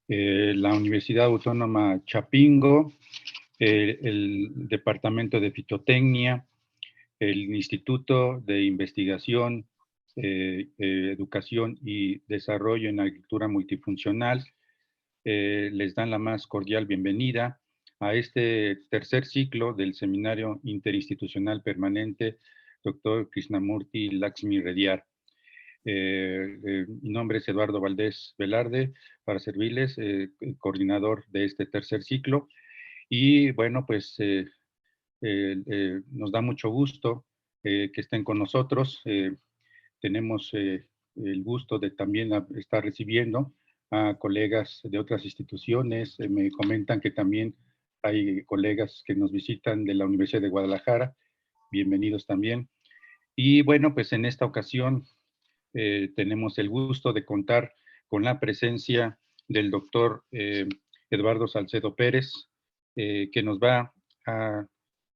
la Universidad Autónoma Chapingo, el Departamento de Fitotecnia, el Instituto de Investigación, Educación y Desarrollo en Agricultura Multifuncional, les dan la más cordial bienvenida a este tercer ciclo del Seminario Interinstitucional Permanente Dr. Krishnamurti Lakshmi Reddyar. Mi nombre es Eduardo Valdés Velarde, para servirles, coordinador de este tercer ciclo. Y bueno, pues nos da mucho gusto que estén con nosotros. Tenemos el gusto de también estar recibiendo a colegas de otras instituciones. Me comentan que también hay colegas que nos visitan de la Universidad de Guadalajara. Bienvenidos también. Y bueno, pues en esta ocasión tenemos el gusto de contar con la presencia del doctor Eduardo Salcedo Pérez, que nos va a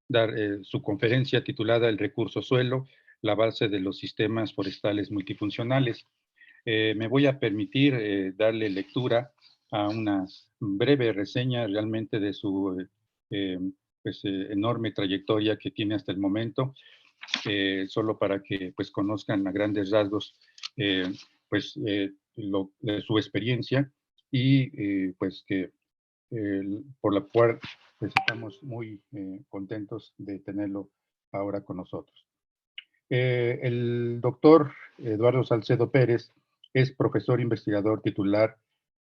dar su conferencia titulada El recurso suelo, la base de los sistemas forestales multifuncionales. Me voy a permitir darle lectura a una breve reseña realmente de su enorme trayectoria que tiene hasta el momento, solo para que pues conozcan a grandes rasgos de su experiencia y pues que por la cual pues, estamos muy contentos de tenerlo ahora con nosotros. El doctor Eduardo Salcedo Pérez es profesor investigador titular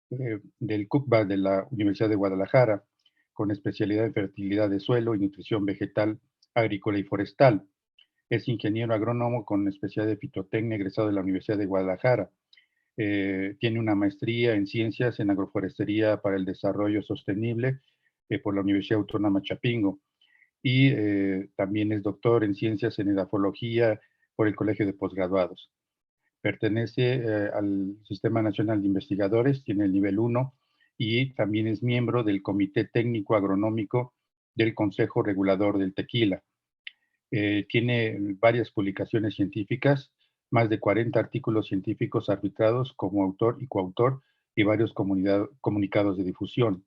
del CUCBA de la Universidad de Guadalajara, con especialidad en fertilidad de suelo y nutrición vegetal, agrícola y forestal. Es ingeniero agrónomo con especialidad de fitotecnia, egresado de la Universidad de Guadalajara. Tiene una maestría en ciencias en agroforestería para el desarrollo sostenible por la Universidad Autónoma Chapingo. Y también es doctor en ciencias en edafología por el Colegio de Posgraduados. Pertenece al Sistema Nacional de Investigadores, tiene el nivel 1 y también es miembro del Comité Técnico Agronómico del Consejo Regulador del Tequila. Tiene varias publicaciones científicas, más de 40 artículos científicos arbitrados como autor y coautor y varios comunicados de difusión.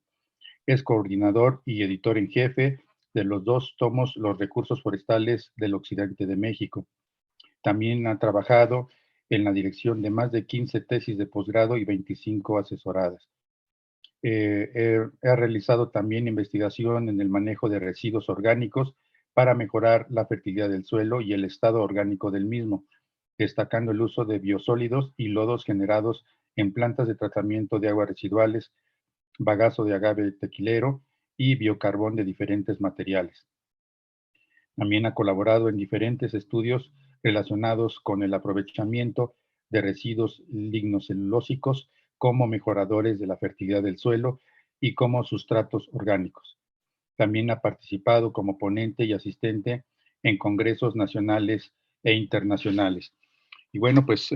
Es coordinador y editor en jefe de los 2 tomos Los recursos forestales del occidente de México. También ha trabajado en la dirección de más de 15 tesis de posgrado y 25 asesoradas. Ha realizado también investigación en el manejo de residuos orgánicos para mejorar la fertilidad del suelo y el estado orgánico del mismo, destacando el uso de biosólidos y lodos generados en plantas de tratamiento de aguas residuales, bagazo de agave tequilero y biocarbón de diferentes materiales. También ha colaborado en diferentes estudios relacionados con el aprovechamiento de residuos lignocelulósicos como mejoradores de la fertilidad del suelo y como sustratos orgánicos. También ha participado como ponente y asistente en congresos nacionales e internacionales. Y bueno, pues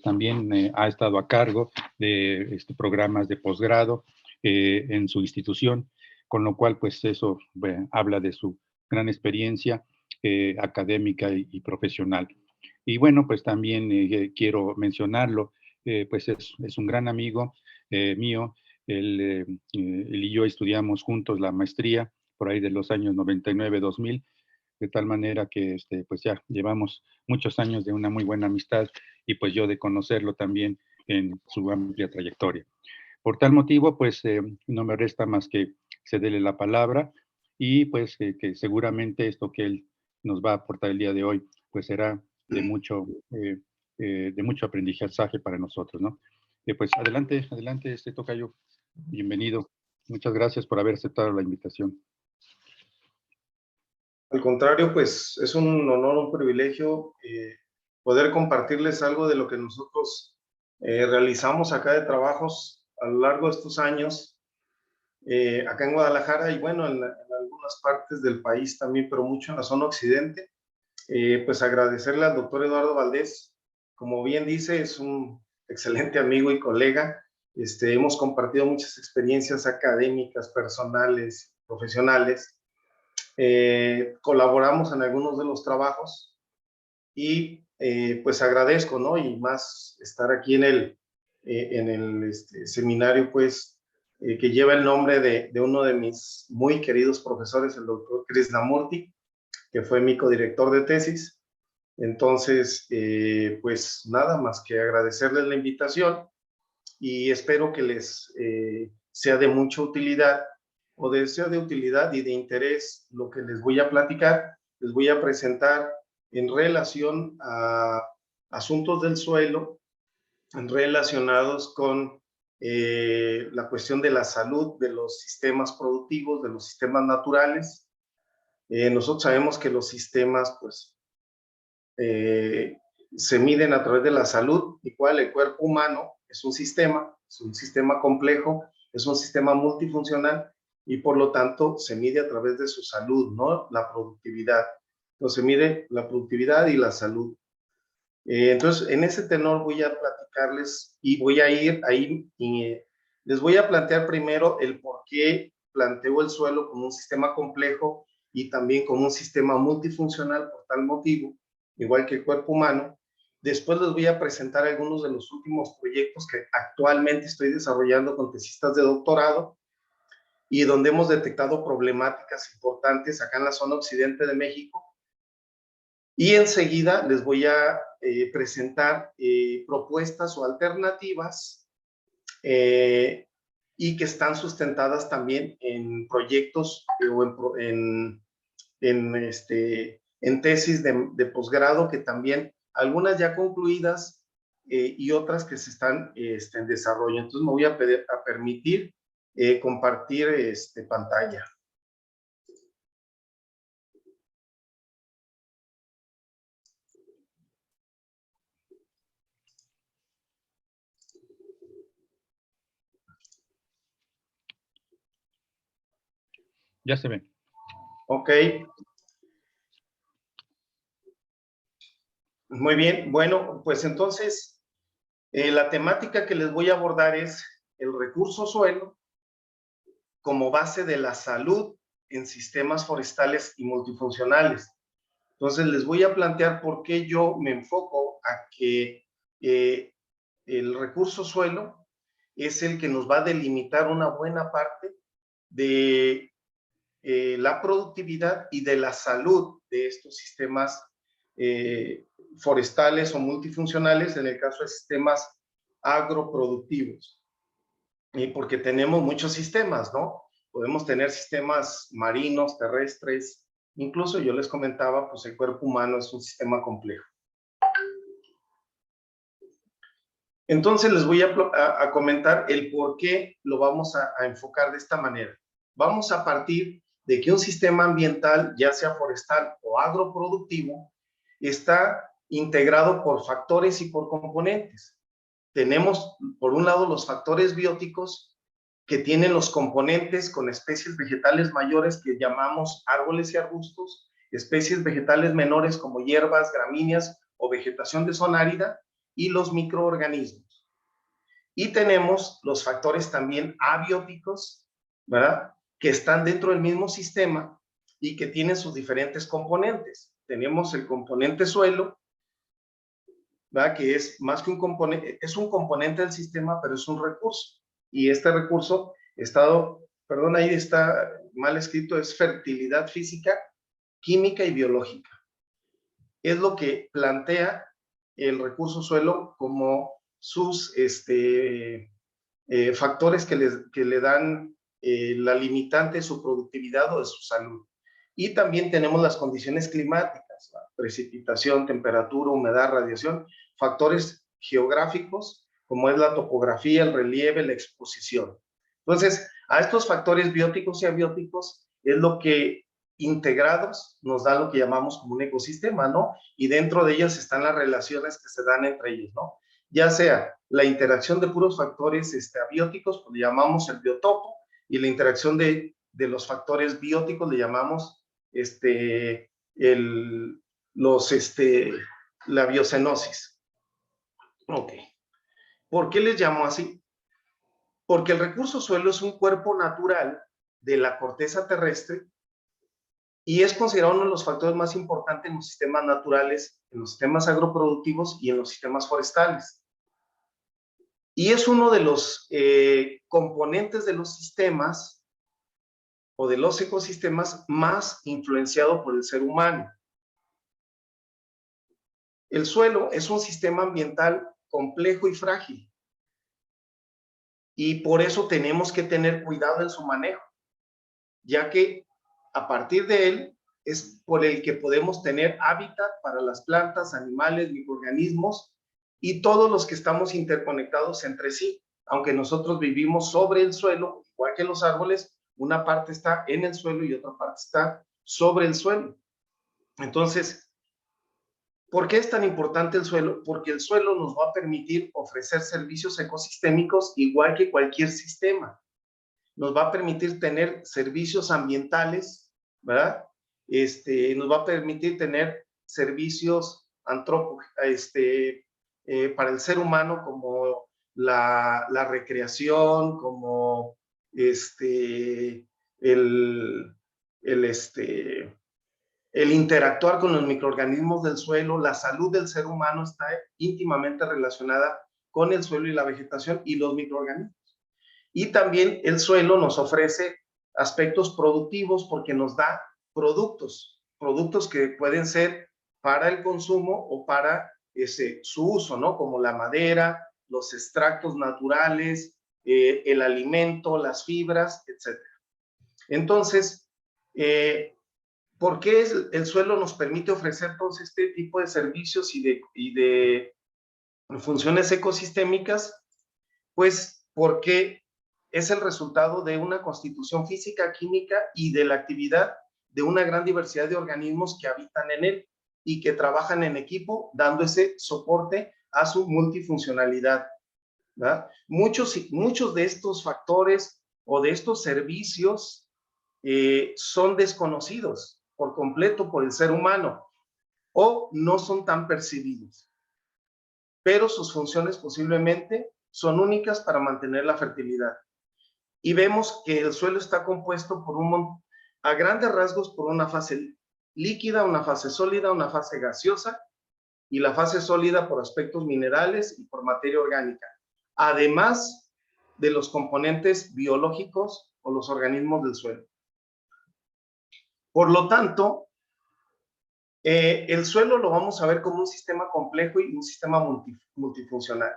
también ha estado a cargo de programas de posgrado en su institución, con lo cual pues eso habla de su gran experiencia académica y profesional. Y bueno, pues también quiero mencionarlo, pues es un gran amigo mío. Él y yo estudiamos juntos la maestría por ahí de los años 99-2000, de tal manera que pues ya llevamos muchos años de una muy buena amistad y pues yo de conocerlo también en su amplia trayectoria. Por tal motivo, pues no me resta más que cederle la palabra y pues que seguramente esto que él nos va a aportar el día de hoy, pues será de mucho aprendizaje para nosotros, ¿no? Pues adelante, tocayo, bienvenido. Muchas gracias por haber aceptado la invitación. Al contrario, pues es un honor, un privilegio poder compartirles algo de lo que nosotros realizamos acá de trabajos a lo largo de estos años, acá en Guadalajara y bueno, en algunas partes del país también, pero mucho en la zona occidente. Pues agradecerle al doctor Eduardo Valdés, como bien dice, es un excelente amigo y colega. Hemos compartido muchas experiencias académicas, personales, profesionales. Colaboramos en algunos de los trabajos y pues agradezco, ¿no? Y más estar aquí en el seminario, pues que lleva el nombre de uno de mis muy queridos profesores, el doctor Krishnamurti, que fue mi codirector de tesis. Entonces, pues nada más que agradecerles la invitación y espero que les sea de mucha utilidad sea de utilidad y de interés lo que les voy a platicar. Les voy a presentar en relación a asuntos del suelo relacionados con la cuestión de la salud de los sistemas productivos, de los sistemas naturales. Nosotros sabemos que los sistemas, pues, se miden a través de la salud, igual el cuerpo humano es un sistema complejo, es un sistema multifuncional y por lo tanto se mide a través de su salud, ¿no? La productividad. Entonces se mide la productividad y la salud. Entonces, en ese tenor voy a platicarles y voy a ir ahí y les voy a plantear primero el por qué planteo el suelo como un sistema complejo y también como un sistema multifuncional por tal motivo, igual que el cuerpo humano. Después les voy a presentar algunos de los últimos proyectos que actualmente estoy desarrollando con tesistas de doctorado y donde hemos detectado problemáticas importantes acá en la zona occidente de México. Y enseguida les voy a presentar propuestas o alternativas y que están sustentadas también en proyectos o en tesis de posgrado, que también algunas ya concluidas y otras que se están en desarrollo. Entonces me voy a permitir compartir pantalla. Ya se ve. Ok. Muy bien. Bueno, pues entonces la temática que les voy a abordar es el recurso suelo como base de la salud en sistemas forestales y multifuncionales. Entonces les voy a plantear por qué yo me enfoco a que el recurso suelo es el que nos va a delimitar una buena parte de la productividad y de la salud de estos sistemas forestales o multifuncionales, en el caso de sistemas agroproductivos. Porque tenemos muchos sistemas, ¿no? Podemos tener sistemas marinos, terrestres, incluso yo les comentaba, pues el cuerpo humano es un sistema complejo. Entonces les voy a comentar el por qué lo vamos a enfocar de esta manera. Vamos a partir de que un sistema ambiental, ya sea forestal o agroproductivo, está integrado por factores y por componentes. Tenemos, por un lado, los factores bióticos, que tienen los componentes con especies vegetales mayores que llamamos árboles y arbustos, especies vegetales menores como hierbas, gramíneas o vegetación de zona árida, y los microorganismos. Y tenemos los factores también abióticos, ¿verdad?, que están dentro del mismo sistema y que tienen sus diferentes componentes. Tenemos el componente suelo, ¿verdad?, que es más que un componente, es un componente del sistema, pero es un recurso. Y este recurso, perdón, ahí está mal escrito, es fertilidad física, química y biológica. Es lo que plantea el recurso suelo como sus factores que le dan la limitante de su productividad o de su salud. Y también tenemos las condiciones climáticas, ¿no?, precipitación, temperatura, humedad, radiación, factores geográficos, como es la topografía, el relieve, la exposición. Entonces, a estos factores bióticos y abióticos es lo que integrados nos da lo que llamamos como un ecosistema, ¿no? Y dentro de ellas están las relaciones que se dan entre ellos, ¿no? Ya sea la interacción de puros factores abióticos, pues le llamamos el biotopo, y la interacción de los factores bióticos le llamamos la biocenosis. Ok. ¿Por qué les llamo así? Porque el recurso suelo es un cuerpo natural de la corteza terrestre y es considerado uno de los factores más importantes en los sistemas naturales, en los sistemas agroproductivos y en los sistemas forestales. y es uno de los componentes de los sistemas o de los ecosistemas más influenciado por el ser humano. El suelo es un sistema ambiental complejo y frágil, y por eso tenemos que tener cuidado en su manejo, ya que a partir de él es por el que podemos tener hábitat para las plantas, animales, microorganismos y todos los que estamos interconectados entre sí. Aunque nosotros vivimos sobre el suelo, igual que los árboles, una parte está en el suelo y otra parte está sobre el suelo. Entonces, ¿por qué es tan importante el suelo? Porque el suelo nos va a permitir ofrecer servicios ecosistémicos igual que cualquier sistema. Nos va a permitir tener servicios ambientales, ¿verdad? Nos va a permitir tener servicios para el ser humano, como la recreación, como el, el, el interactuar con los microorganismos del suelo. La salud del ser humano está íntimamente relacionada con el suelo y la vegetación y los microorganismos. Y también el suelo nos ofrece aspectos productivos porque nos da productos que pueden ser para el consumo o para su uso, ¿no? Como la madera, los extractos naturales, el alimento, las fibras, etc. Entonces, ¿por qué el suelo nos permite ofrecer todo este tipo de servicios y de funciones ecosistémicas? Pues porque es el resultado de una constitución física, química y de la actividad de una gran diversidad de organismos que habitan en él y que trabajan en equipo, dando ese soporte a su multifuncionalidad, ¿verdad? Muchos de estos factores o de estos servicios son desconocidos por completo por el ser humano o no son tan percibidos, pero sus funciones posiblemente son únicas para mantener la fertilidad. Y vemos que el suelo está compuesto a grandes rasgos por una fase líquida, una fase sólida, una fase gaseosa, y la fase sólida por aspectos minerales y por materia orgánica, además de los componentes biológicos o los organismos del suelo. Por lo tanto, el suelo lo vamos a ver como un sistema complejo y un sistema multifuncional.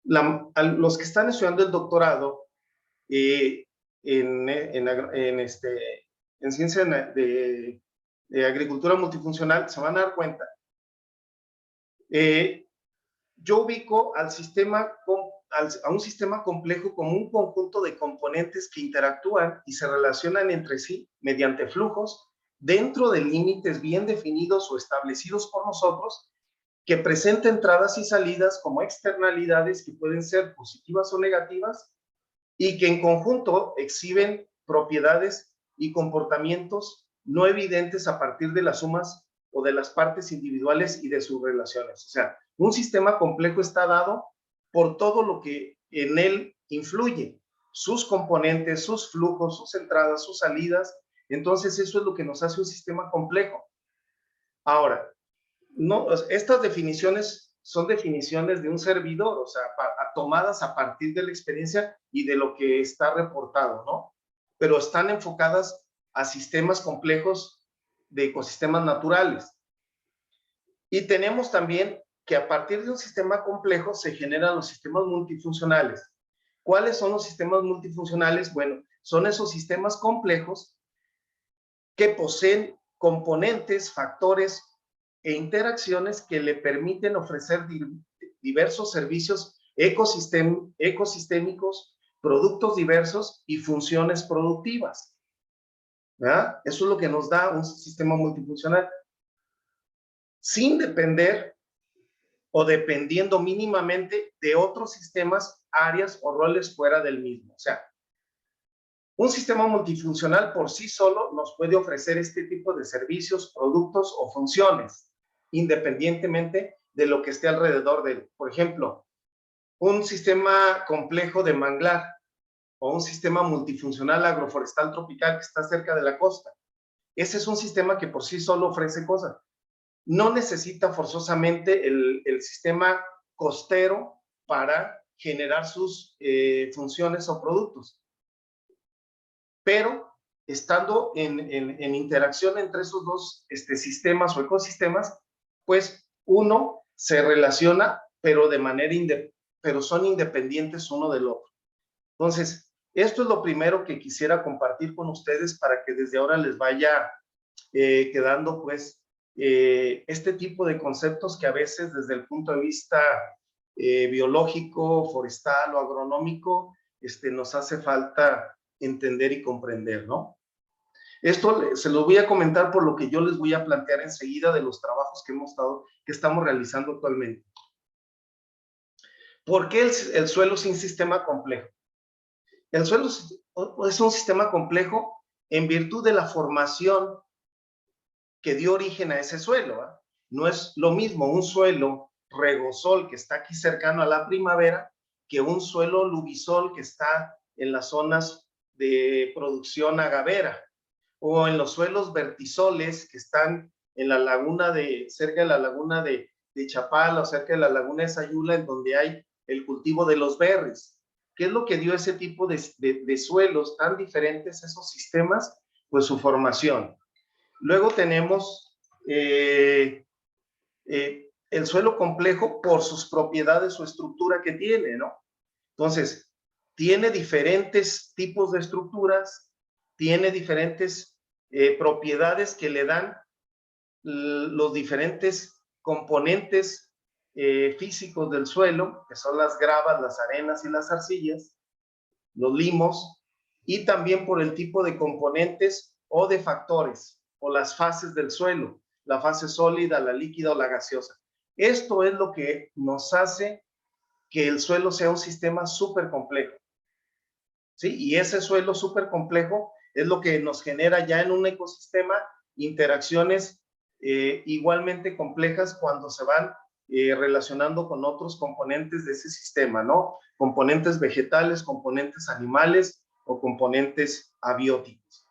Los que están estudiando el doctorado en ciencia de agricultura multifuncional se van a dar cuenta. Yo ubico a un sistema complejo como un conjunto de componentes que interactúan y se relacionan entre sí mediante flujos dentro de límites bien definidos o establecidos por nosotros, que presenta entradas y salidas como externalidades que pueden ser positivas o negativas y que en conjunto exhiben propiedades y comportamientos no evidentes a partir de las sumas o de las partes individuales y de sus relaciones. O sea, un sistema complejo está dado por todo lo que en él influye, sus componentes, sus flujos, sus entradas, sus salidas. Entonces, eso es lo que nos hace un sistema complejo. Ahora, estas definiciones son definiciones de un servidor, o sea, tomadas a partir de la experiencia y de lo que está reportado, ¿no? Pero están enfocadas a sistemas complejos de ecosistemas naturales. Y tenemos también que a partir de un sistema complejo se generan los sistemas multifuncionales. ¿Cuáles son los sistemas multifuncionales? Bueno, son esos sistemas complejos que poseen componentes, factores e interacciones que le permiten ofrecer diversos servicios ecosistémicos, productos diversos y funciones productivas. ¿Verdad? Eso es lo que nos da un sistema multifuncional. Sin depender o dependiendo mínimamente de otros sistemas, áreas o roles fuera del mismo. O sea, un sistema multifuncional por sí solo nos puede ofrecer este tipo de servicios, productos o funciones, independientemente de lo que esté alrededor de él. Por ejemplo, un sistema complejo de manglar o un sistema multifuncional agroforestal tropical que está cerca de la costa. Ese es un sistema que por sí solo ofrece cosas. No necesita forzosamente el sistema costero para generar sus funciones o productos. Pero estando en interacción entre esos dos sistemas o ecosistemas, pues uno se relaciona, pero de manera pero son independientes uno del otro. Entonces, esto es lo primero que quisiera compartir con ustedes para que desde ahora les vaya quedando, pues, este tipo de conceptos que a veces desde el punto de vista biológico, forestal o agronómico, nos hace falta entender y comprender, ¿no? Esto se lo voy a comentar por lo que yo les voy a plantear enseguida de los trabajos que estamos realizando actualmente. ¿Por qué el suelo es un sistema complejo? El suelo es un sistema complejo en virtud de la formación que dio origen a ese suelo. No es lo mismo un suelo regosol que está aquí cercano a la primavera que un suelo lubisol que está en las zonas de producción agavera, o en los suelos vertisoles que están en la laguna cerca de la laguna de Chapala o cerca de la laguna de Sayula, en donde hay el cultivo de los berries. ¿Qué es lo que dio ese tipo de suelos tan diferentes, esos sistemas? Pues su formación. Luego tenemos el suelo complejo por sus propiedades o estructura que tiene, ¿no? Entonces, tiene diferentes tipos de estructuras, tiene diferentes propiedades que le dan los diferentes componentes físicos del suelo, que son las gravas, las arenas y las arcillas, los limos, y también por el tipo de componentes o de factores o las fases del suelo, la fase sólida, la líquida o la gaseosa. Esto es lo que nos hace que el suelo sea un sistema súper complejo, ¿sí? Y ese suelo súper complejo es lo que nos genera ya en un ecosistema interacciones igualmente complejas cuando se van relacionando con otros componentes de ese sistema, ¿no? Componentes vegetales, componentes animales o componentes abióticos.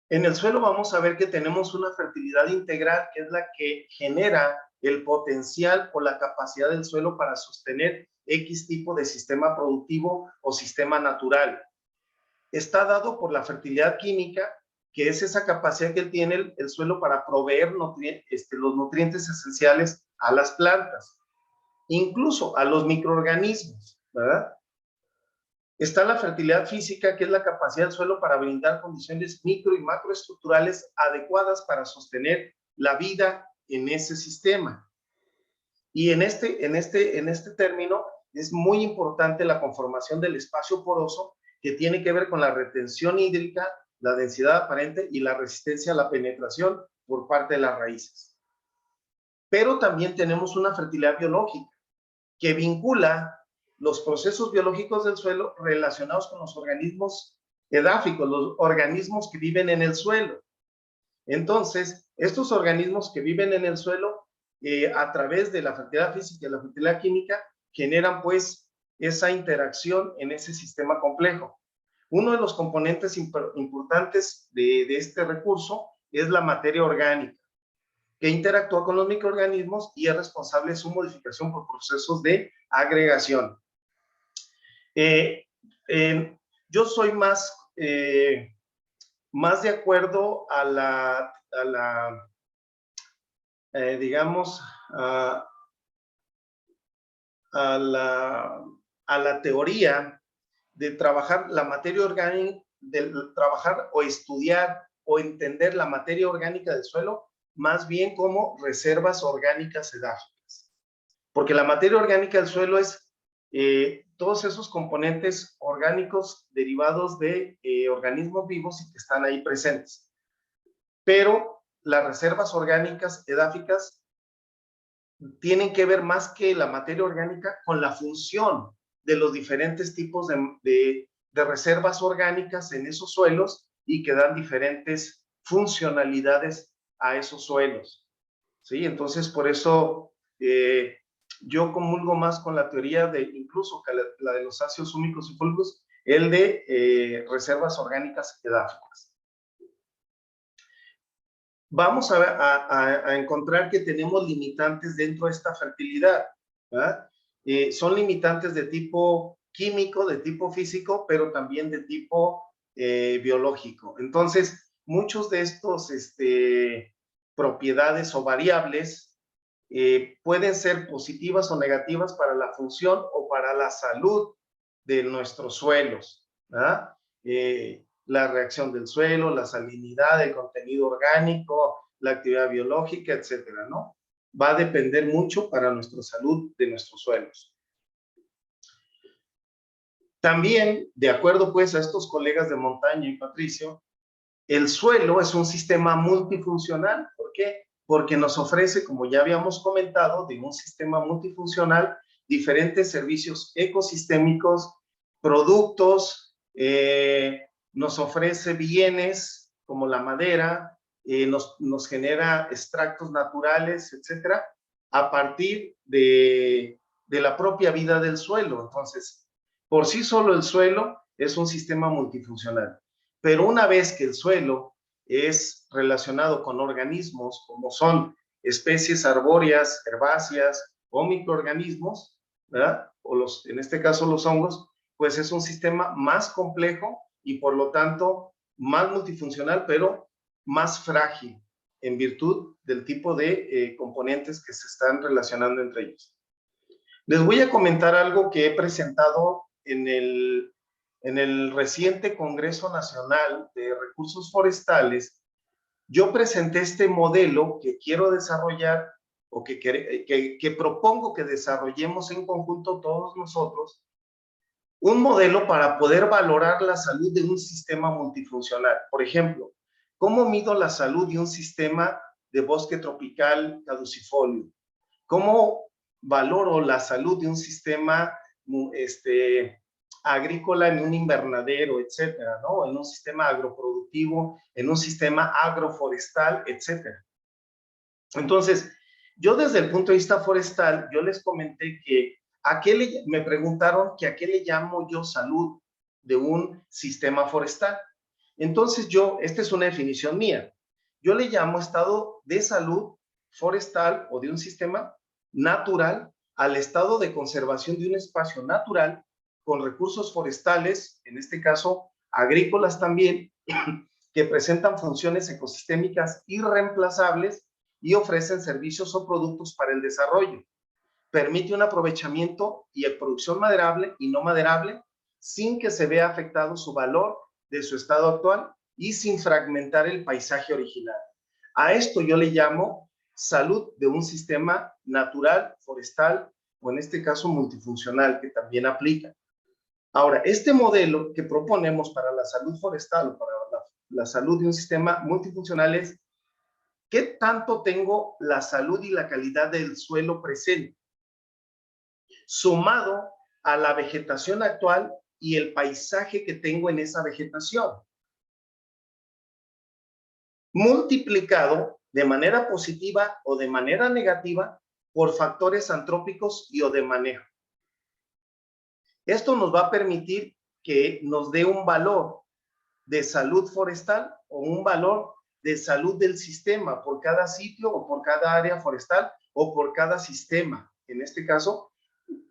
En el suelo vamos a ver que tenemos una fertilidad integral, que es la que genera el potencial o la capacidad del suelo para sostener X tipo de sistema productivo o sistema natural. Está dado por la fertilidad química, que es esa capacidad que tiene el suelo para proveer los nutrientes esenciales a las plantas, incluso a los microorganismos, ¿verdad? Está la fertilidad física, que es la capacidad del suelo para brindar condiciones micro y macroestructurales adecuadas para sostener la vida en ese sistema. Y en este término es muy importante la conformación del espacio poroso, que tiene que ver con la retención hídrica, la densidad aparente y la resistencia a la penetración por parte de las raíces. Pero también tenemos una fertilidad biológica que vincula los procesos biológicos del suelo relacionados con los organismos edáficos, los organismos que viven en el suelo. Entonces, estos organismos que viven en el suelo, a través de la fertilidad física y la fertilidad química, generan pues esa interacción en ese sistema complejo. Uno de los componentes importantes de este recurso es la materia orgánica, que interactúa con los microorganismos y es responsable de su modificación por procesos de agregación. Yo soy más de acuerdo a digamos, a la teoría de trabajar la materia orgánica, de trabajar o estudiar o entender la materia orgánica del suelo, más bien como reservas orgánicas edáficas. Porque la materia orgánica del suelo es todos esos componentes orgánicos derivados de organismos vivos y que están ahí presentes. Pero las reservas orgánicas edáficas tienen que ver más que la materia orgánica con la función de los diferentes tipos de reservas orgánicas en esos suelos y que dan diferentes funcionalidades a esos suelos, ¿sí? Entonces, por eso yo comulgo más con la teoría de, incluso que la de los ácidos húmicos y fúlgicos, el de reservas orgánicas edáficas. Vamos a encontrar que tenemos limitantes dentro de esta fertilidad. ¿verdad? Son limitantes de tipo químico, de tipo físico, pero también de tipo biológico. Entonces, muchos de estos propiedades o variables pueden ser positivas o negativas para la función o para la salud de nuestros suelos, ¿verdad? La reacción del suelo, la salinidad, el contenido orgánico, la actividad biológica, etcétera, ¿no? Va a depender mucho para nuestra salud de nuestros suelos. También, de acuerdo pues a estos colegas de Montaño y Patricio, el suelo es un sistema multifuncional. ¿Por qué? Porque nos ofrece, como ya habíamos comentado, de un sistema multifuncional, diferentes servicios ecosistémicos, productos, nos ofrece bienes como la madera, nos genera extractos naturales, etcétera, a partir de la propia vida del suelo. Entonces, por sí solo el suelo es un sistema multifuncional. Pero una vez que el suelo es relacionado con organismos como son especies arbóreas, herbáceas o microorganismos, ¿verdad? O en este caso los hongos, pues es un sistema más complejo y por lo tanto más multifuncional, pero más frágil en virtud del tipo de componentes que se están relacionando entre ellos. Les voy a comentar algo que he presentado en el reciente Congreso Nacional de Recursos Forestales. Yo presenté este modelo que quiero desarrollar o que propongo que desarrollemos en conjunto todos nosotros, un modelo para poder valorar la salud de un sistema multifuncional. Por ejemplo, ¿cómo mido la salud de un sistema de bosque tropical caducifolio? ¿Cómo valoro la salud de un sistema agrícola en un invernadero, etcétera, ¿no? En un sistema agroproductivo, en un sistema agroforestal, etcétera? Entonces, yo desde el punto de vista forestal, yo les comenté que me preguntaron que a qué le llamo yo salud de un sistema forestal. Entonces esta es una definición mía. Yo le llamo estado de salud forestal o de un sistema natural al estado de conservación de un espacio natural con recursos forestales, en este caso agrícolas también, que presentan funciones ecosistémicas irreemplazables y ofrecen servicios o productos para el desarrollo. Permite un aprovechamiento y producción maderable y no maderable sin que se vea afectado su valor de su estado actual y sin fragmentar el paisaje original. A esto yo le llamo salud de un sistema natural, forestal o en este caso multifuncional que también aplica. Ahora, este modelo que proponemos para la salud forestal o para la salud de un sistema multifuncional es ¿qué tanto tengo la salud y la calidad del suelo presente? Sumado a la vegetación actual y el paisaje que tengo en esa vegetación. Multiplicado de manera positiva o de manera negativa por factores antrópicos y o de manejo. Esto nos va a permitir que nos dé un valor de salud forestal o un valor de salud del sistema por cada sitio o por cada área forestal o por cada sistema. En este caso,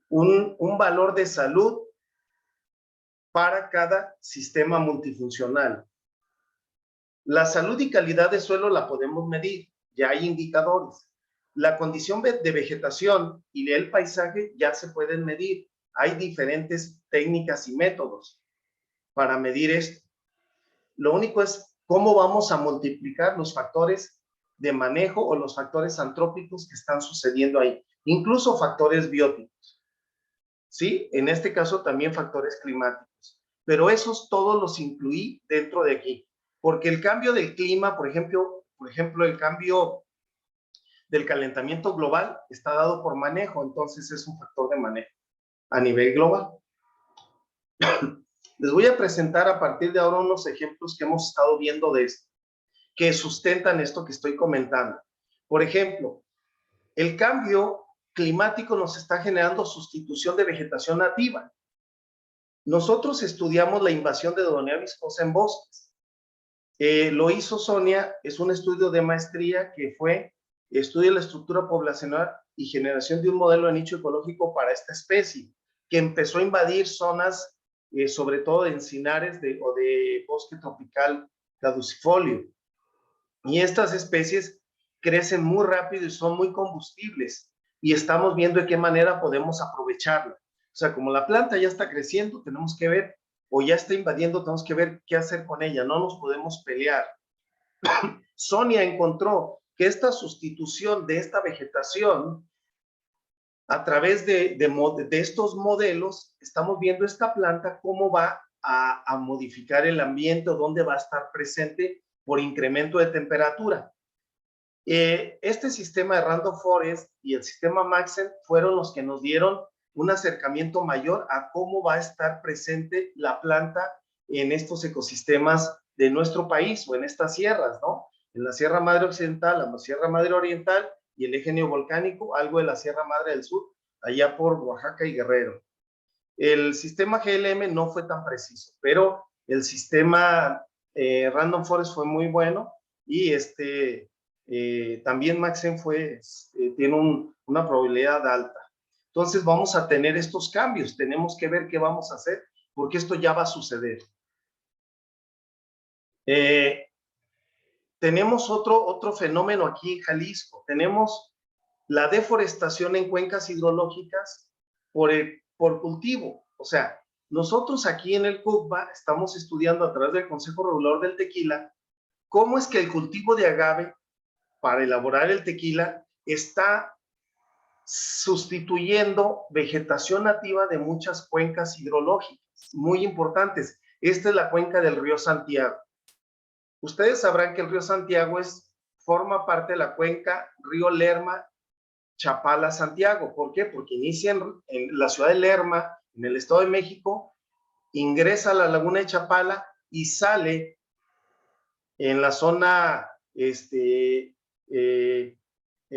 un valor de salud para cada sistema multifuncional. La salud y calidad de suelo la podemos medir, ya hay indicadores. La condición de vegetación y el paisaje ya se pueden medir. Hay diferentes técnicas y métodos para medir esto. Lo único es cómo vamos a multiplicar los factores de manejo o los factores antrópicos que están sucediendo ahí, incluso factores bióticos. ¿Sí? En este caso también factores climáticos. Pero esos todos los incluí dentro de aquí. Porque el cambio del clima, por ejemplo, el cambio del calentamiento global está dado por manejo, entonces es un factor de manejo a nivel global. Les voy a presentar a partir de ahora unos ejemplos que hemos estado viendo de esto, que sustentan esto que estoy comentando. Por ejemplo, el cambio climático nos está generando sustitución de vegetación nativa. Nosotros estudiamos la invasión de Dodonea viscosa en bosques. Lo hizo Sonia, es un estudio de maestría que fue estudia la estructura poblacional y generación de un modelo de nicho ecológico para esta especie, que empezó a invadir zonas, sobre todo de encinares o de bosque tropical caducifolio. Y estas especies crecen muy rápido y son muy combustibles, y estamos viendo de qué manera podemos aprovecharla. O sea, como la planta ya está creciendo, tenemos que ver, o ya está invadiendo, tenemos que ver qué hacer con ella, no nos podemos pelear. Sonia encontró que esta sustitución de esta vegetación a través de estos modelos, estamos viendo esta planta cómo va a modificar el ambiente o dónde va a estar presente por incremento de temperatura. Este sistema de Random Forest y el sistema Maxent fueron los que nos dieron un acercamiento mayor a cómo va a estar presente la planta en estos ecosistemas de nuestro país o en estas sierras, ¿no? En la Sierra Madre Occidental, la Sierra Madre Oriental y el eje neovolcánico, algo de la Sierra Madre del Sur, allá por Oaxaca y Guerrero. El sistema GLM no fue tan preciso, pero el sistema Random Forest fue muy bueno, y también Maxent tiene una probabilidad alta. Entonces vamos a tener estos cambios, tenemos que ver qué vamos a hacer, porque esto ya va a suceder. Tenemos otro fenómeno aquí en Jalisco. Tenemos la deforestación en cuencas hidrológicas por cultivo. O sea, nosotros aquí en el CUCBA estamos estudiando a través del Consejo Regulador del Tequila cómo es que el cultivo de agave para elaborar el tequila está sustituyendo vegetación nativa de muchas cuencas hidrológicas muy importantes. Esta es la cuenca del río Santiago. Ustedes sabrán que el río Santiago forma parte de la cuenca río Lerma, Chapala, Santiago. ¿Por qué? Porque inicia en la ciudad de Lerma, en el Estado de México, ingresa a la laguna de Chapala y sale en la zona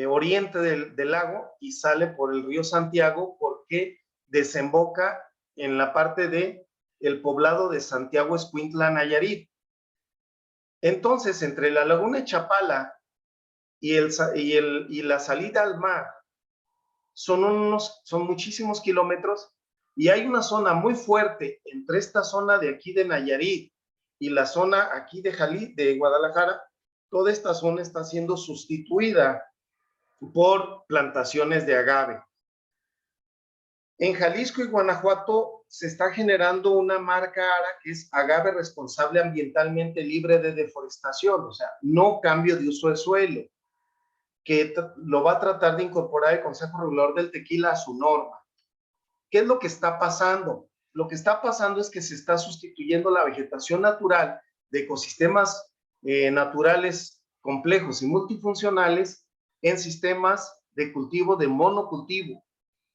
oriente del lago, y sale por el río Santiago porque desemboca en la parte del poblado de Santiago Escuintla, Nayarit. Entonces, entre la laguna de Chapala y la salida al mar son muchísimos kilómetros, y hay una zona muy fuerte entre esta zona de aquí de Nayarit y la zona aquí de Guadalajara. Toda esta zona está siendo sustituida por plantaciones de agave. En Jalisco y Guanajuato se está generando una marca ARA, que es agave responsable ambientalmente libre de deforestación, o sea, no cambio de uso de suelo, que lo va a tratar de incorporar el Consejo Regulador del Tequila a su norma. ¿Qué es lo que está pasando? Lo que está pasando es que se está sustituyendo la vegetación natural de ecosistemas naturales complejos y multifuncionales en sistemas de cultivo de monocultivo,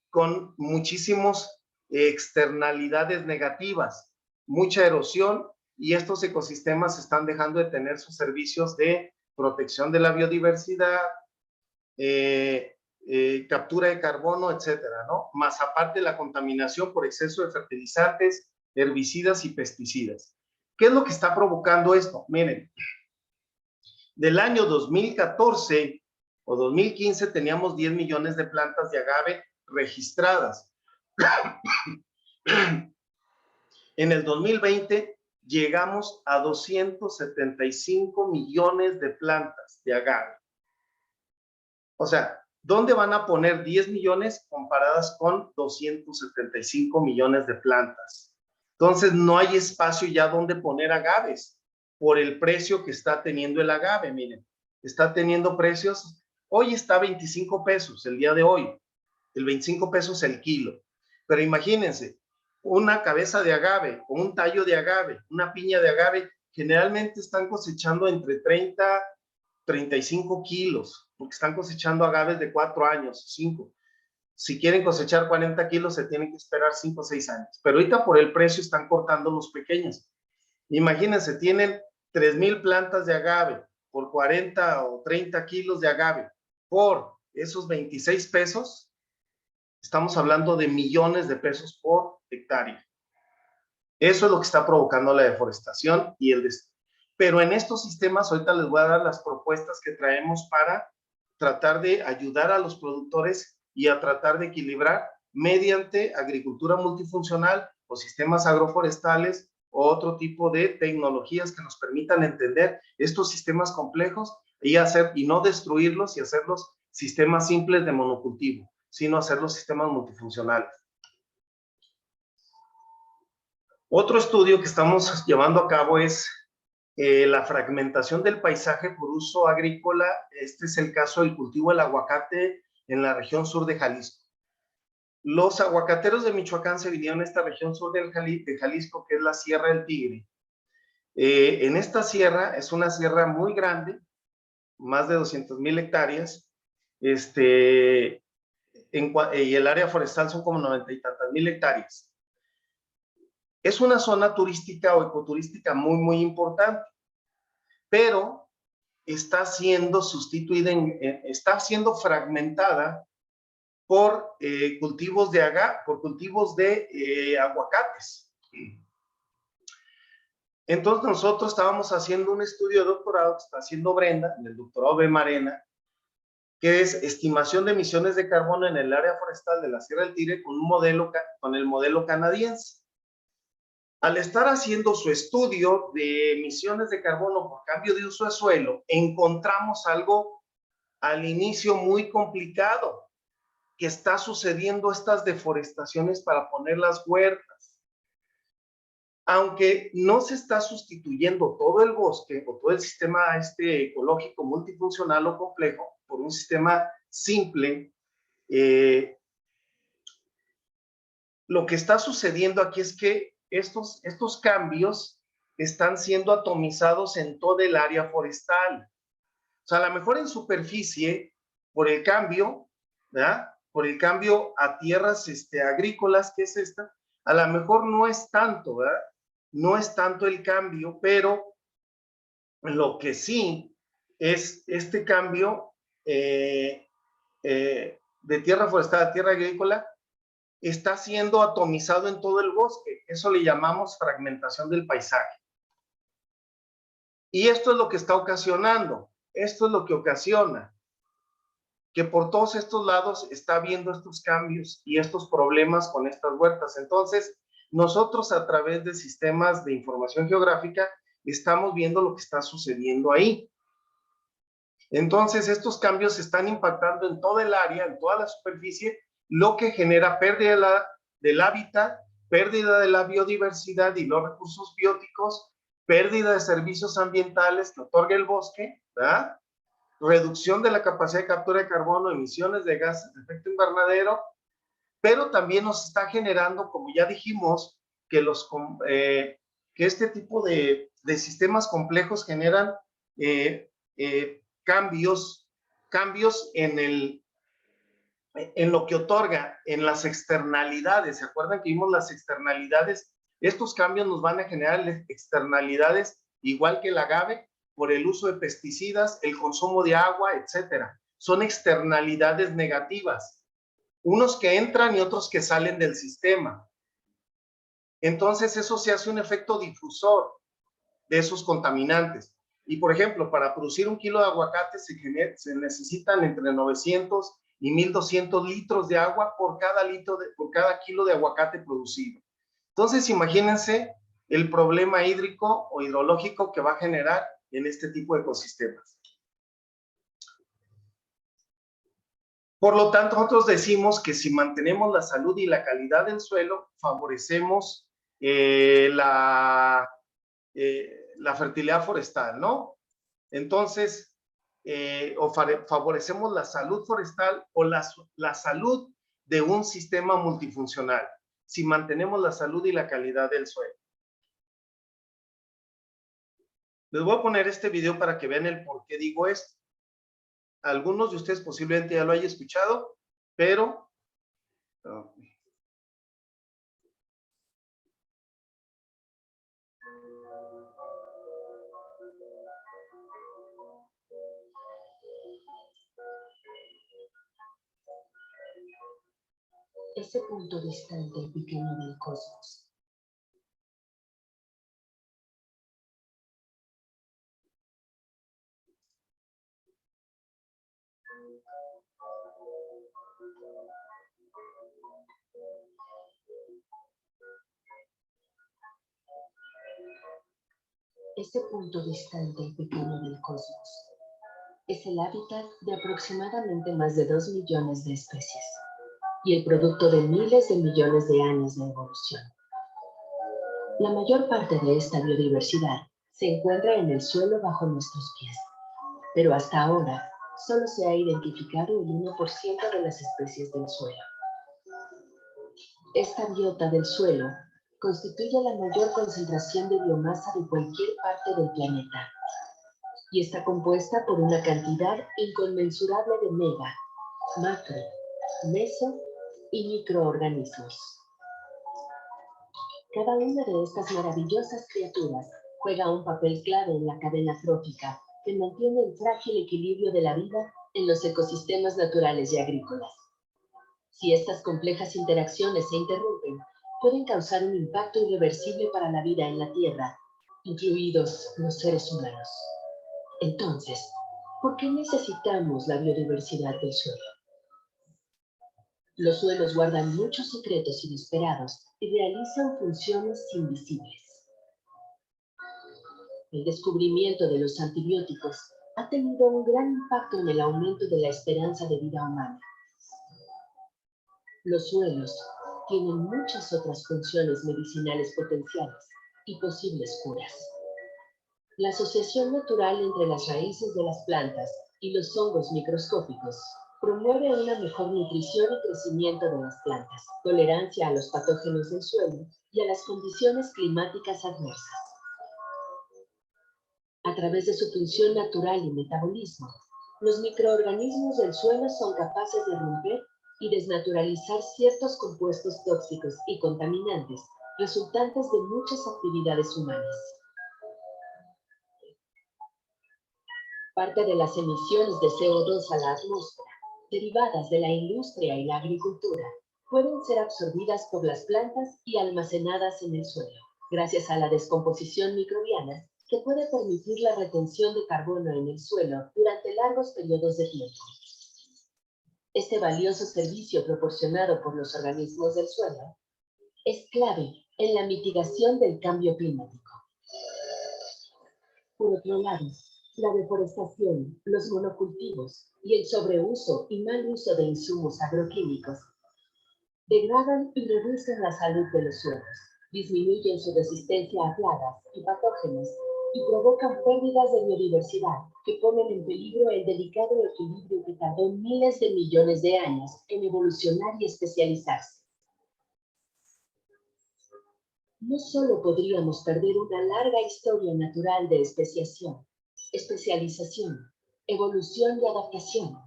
con muchísimas externalidades negativas, mucha erosión, y estos ecosistemas están dejando de tener sus servicios de protección de la biodiversidad, captura de carbono, etcétera, ¿no? Más aparte la contaminación por exceso de fertilizantes, herbicidas y pesticidas. ¿Qué es lo que está provocando esto? Miren, del año 2014 o 2015 teníamos 10 millones de plantas de agave registradas. En el 2020 llegamos a 275 millones de plantas de agave. O sea, ¿dónde van a poner 10 millones comparadas con 275 millones de plantas? Entonces, no hay espacio ya donde poner agaves por el precio que está teniendo el agave. Miren, está teniendo precios, hoy está a 25 pesos el día de hoy, el 25 pesos el kilo. Pero imagínense, una cabeza de agave o un tallo de agave, una piña de agave, generalmente están cosechando entre 30 35 kilos, porque están cosechando agaves de 4 años, 5. Si quieren cosechar 40 kilos, se tienen que esperar 5 o 6 años. Pero ahorita por el precio están cortando los pequeños. Imagínense, tienen 3,000 plantas de agave por 40 o 30 kilos de agave. Por esos 26 pesos, estamos hablando de millones de pesos por hectárea. Eso es lo que está provocando la deforestación y el destrucción. Pero en estos sistemas, ahorita les voy a dar las propuestas que traemos para tratar de ayudar a los productores y a tratar de equilibrar mediante agricultura multifuncional o sistemas agroforestales o otro tipo de tecnologías que nos permitan entender estos sistemas complejos y no destruirlos y hacerlos sistemas simples de monocultivo, sino hacerlos sistemas multifuncionales. Otro estudio que estamos llevando a cabo es la fragmentación del paisaje por uso agrícola. Este es el caso del cultivo del aguacate en la región sur de Jalisco. Los aguacateros de Michoacán se vinieron a esta región sur de Jalisco, que es la Sierra del Tigre. En esta sierra, es una sierra muy grande, más de 200,000 hectáreas, y el área forestal son como 90 y tantas mil hectáreas. Es una zona turística o ecoturística muy, muy importante, pero está siendo sustituida, está siendo fragmentada por cultivos de aguacates. Entonces nosotros estábamos haciendo un estudio de doctorado que está haciendo Brenda, en el doctorado B. Marena, que es estimación de emisiones de carbono en el área forestal de la Sierra del Tigre con el modelo canadiense. Al estar haciendo su estudio de emisiones de carbono por cambio de uso de suelo, encontramos algo al inicio muy complicado, que está sucediendo estas deforestaciones para poner las huertas. Aunque no se está sustituyendo todo el bosque o todo el sistema ecológico multifuncional o complejo por un sistema simple, lo que está sucediendo aquí es que estos cambios están siendo atomizados en toda el área forestal. O sea, a lo mejor en superficie, por el cambio, ¿verdad? Por el cambio a tierras agrícolas, que es esta, a lo mejor no es tanto, ¿verdad? No es tanto el cambio, pero lo que sí es este cambio de tierra forestal a tierra agrícola está siendo atomizado en todo el bosque. Eso le llamamos fragmentación del paisaje. Y esto es lo que está ocasionando, esto es lo que ocasiona que por todos estos lados está habiendo estos cambios y estos problemas con estas huertas. Entonces, nosotros a través de sistemas de información geográfica estamos viendo lo que está sucediendo ahí. Entonces, estos cambios están impactando en toda el área, en toda la superficie, lo que genera pérdida del hábitat, pérdida de la biodiversidad y los recursos bióticos, pérdida de servicios ambientales que otorga el bosque, ¿verdad? Reducción de la capacidad de captura de carbono, emisiones de gases de efecto invernadero, pero también nos está generando, como ya dijimos, que este tipo de sistemas complejos generan cambios en lo que otorga, en las externalidades. ¿Se acuerdan que vimos las externalidades? Estos cambios nos van a generar externalidades igual que el agave, por el uso de pesticidas, el consumo de agua, etcétera. Son externalidades negativas. Unos que entran y otros que salen del sistema. Entonces, eso se hace un efecto difusor de esos contaminantes. Y, por ejemplo, para producir 1 kilo de aguacate se necesitan entre 900 y 1,200 litros de agua por cada kilo de aguacate producido. Entonces, imagínense el problema hídrico o hidrológico que va a generar en este tipo de ecosistemas. Por lo tanto, nosotros decimos que si mantenemos la salud y la calidad del suelo, favorecemos la fertilidad forestal, ¿no? Entonces, favorecemos la salud forestal o la salud de un sistema multifuncional, si mantenemos la salud y la calidad del suelo. Les voy a poner este video para que vean el por qué digo esto. Algunos de ustedes posiblemente ya lo hayan escuchado, pero... Ese punto distante y pequeño del cosmos. Ese punto distante y pequeño del cosmos es el hábitat de aproximadamente más de 2 millones de especies y el producto de miles de millones de años de evolución. La mayor parte de esta biodiversidad se encuentra en el suelo bajo nuestros pies, pero hasta ahora solo se ha identificado el 1% de las especies del suelo. Esta biota del suelo constituye la mayor concentración de biomasa de cualquier parte del planeta y está compuesta por una cantidad inconmensurable de mega, macro, meso y microorganismos. Cada una de estas maravillosas criaturas juega un papel clave en la cadena trófica que mantiene el frágil equilibrio de la vida en los ecosistemas naturales y agrícolas. Si estas complejas interacciones se interrumpen, pueden causar un impacto irreversible para la vida en la Tierra, incluidos los seres humanos. Entonces, ¿por qué necesitamos la biodiversidad del suelo? Los suelos guardan muchos secretos inesperados y realizan funciones invisibles. El descubrimiento de los antibióticos ha tenido un gran impacto en el aumento de la esperanza de vida humana. Los suelos tienen muchas otras funciones medicinales potenciales y posibles curas. La asociación natural entre las raíces de las plantas y los hongos microscópicos promueve una mejor nutrición y crecimiento de las plantas, tolerancia a los patógenos del suelo y a las condiciones climáticas adversas. A través de su función natural y metabolismo, los microorganismos del suelo son capaces de romper y desnaturalizar ciertos compuestos tóxicos y contaminantes resultantes de muchas actividades humanas. Parte de las emisiones de CO2 a la atmósfera, derivadas de la industria y la agricultura, pueden ser absorbidas por las plantas y almacenadas en el suelo, gracias a la descomposición microbiana que puede permitir la retención de carbono en el suelo durante largos periodos de tiempo. Este valioso servicio proporcionado por los organismos del suelo es clave en la mitigación del cambio climático. Por otro lado, la deforestación, los monocultivos y el sobreuso y mal uso de insumos agroquímicos degradan y reducen la salud de los suelos, disminuyen su resistencia a plagas y patógenos y provocan pérdidas de biodiversidad que ponen en peligro el delicado equilibrio que tardó miles de millones de años en evolucionar y especializarse. No solo podríamos perder una larga historia natural de especiación, especialización, evolución y adaptación,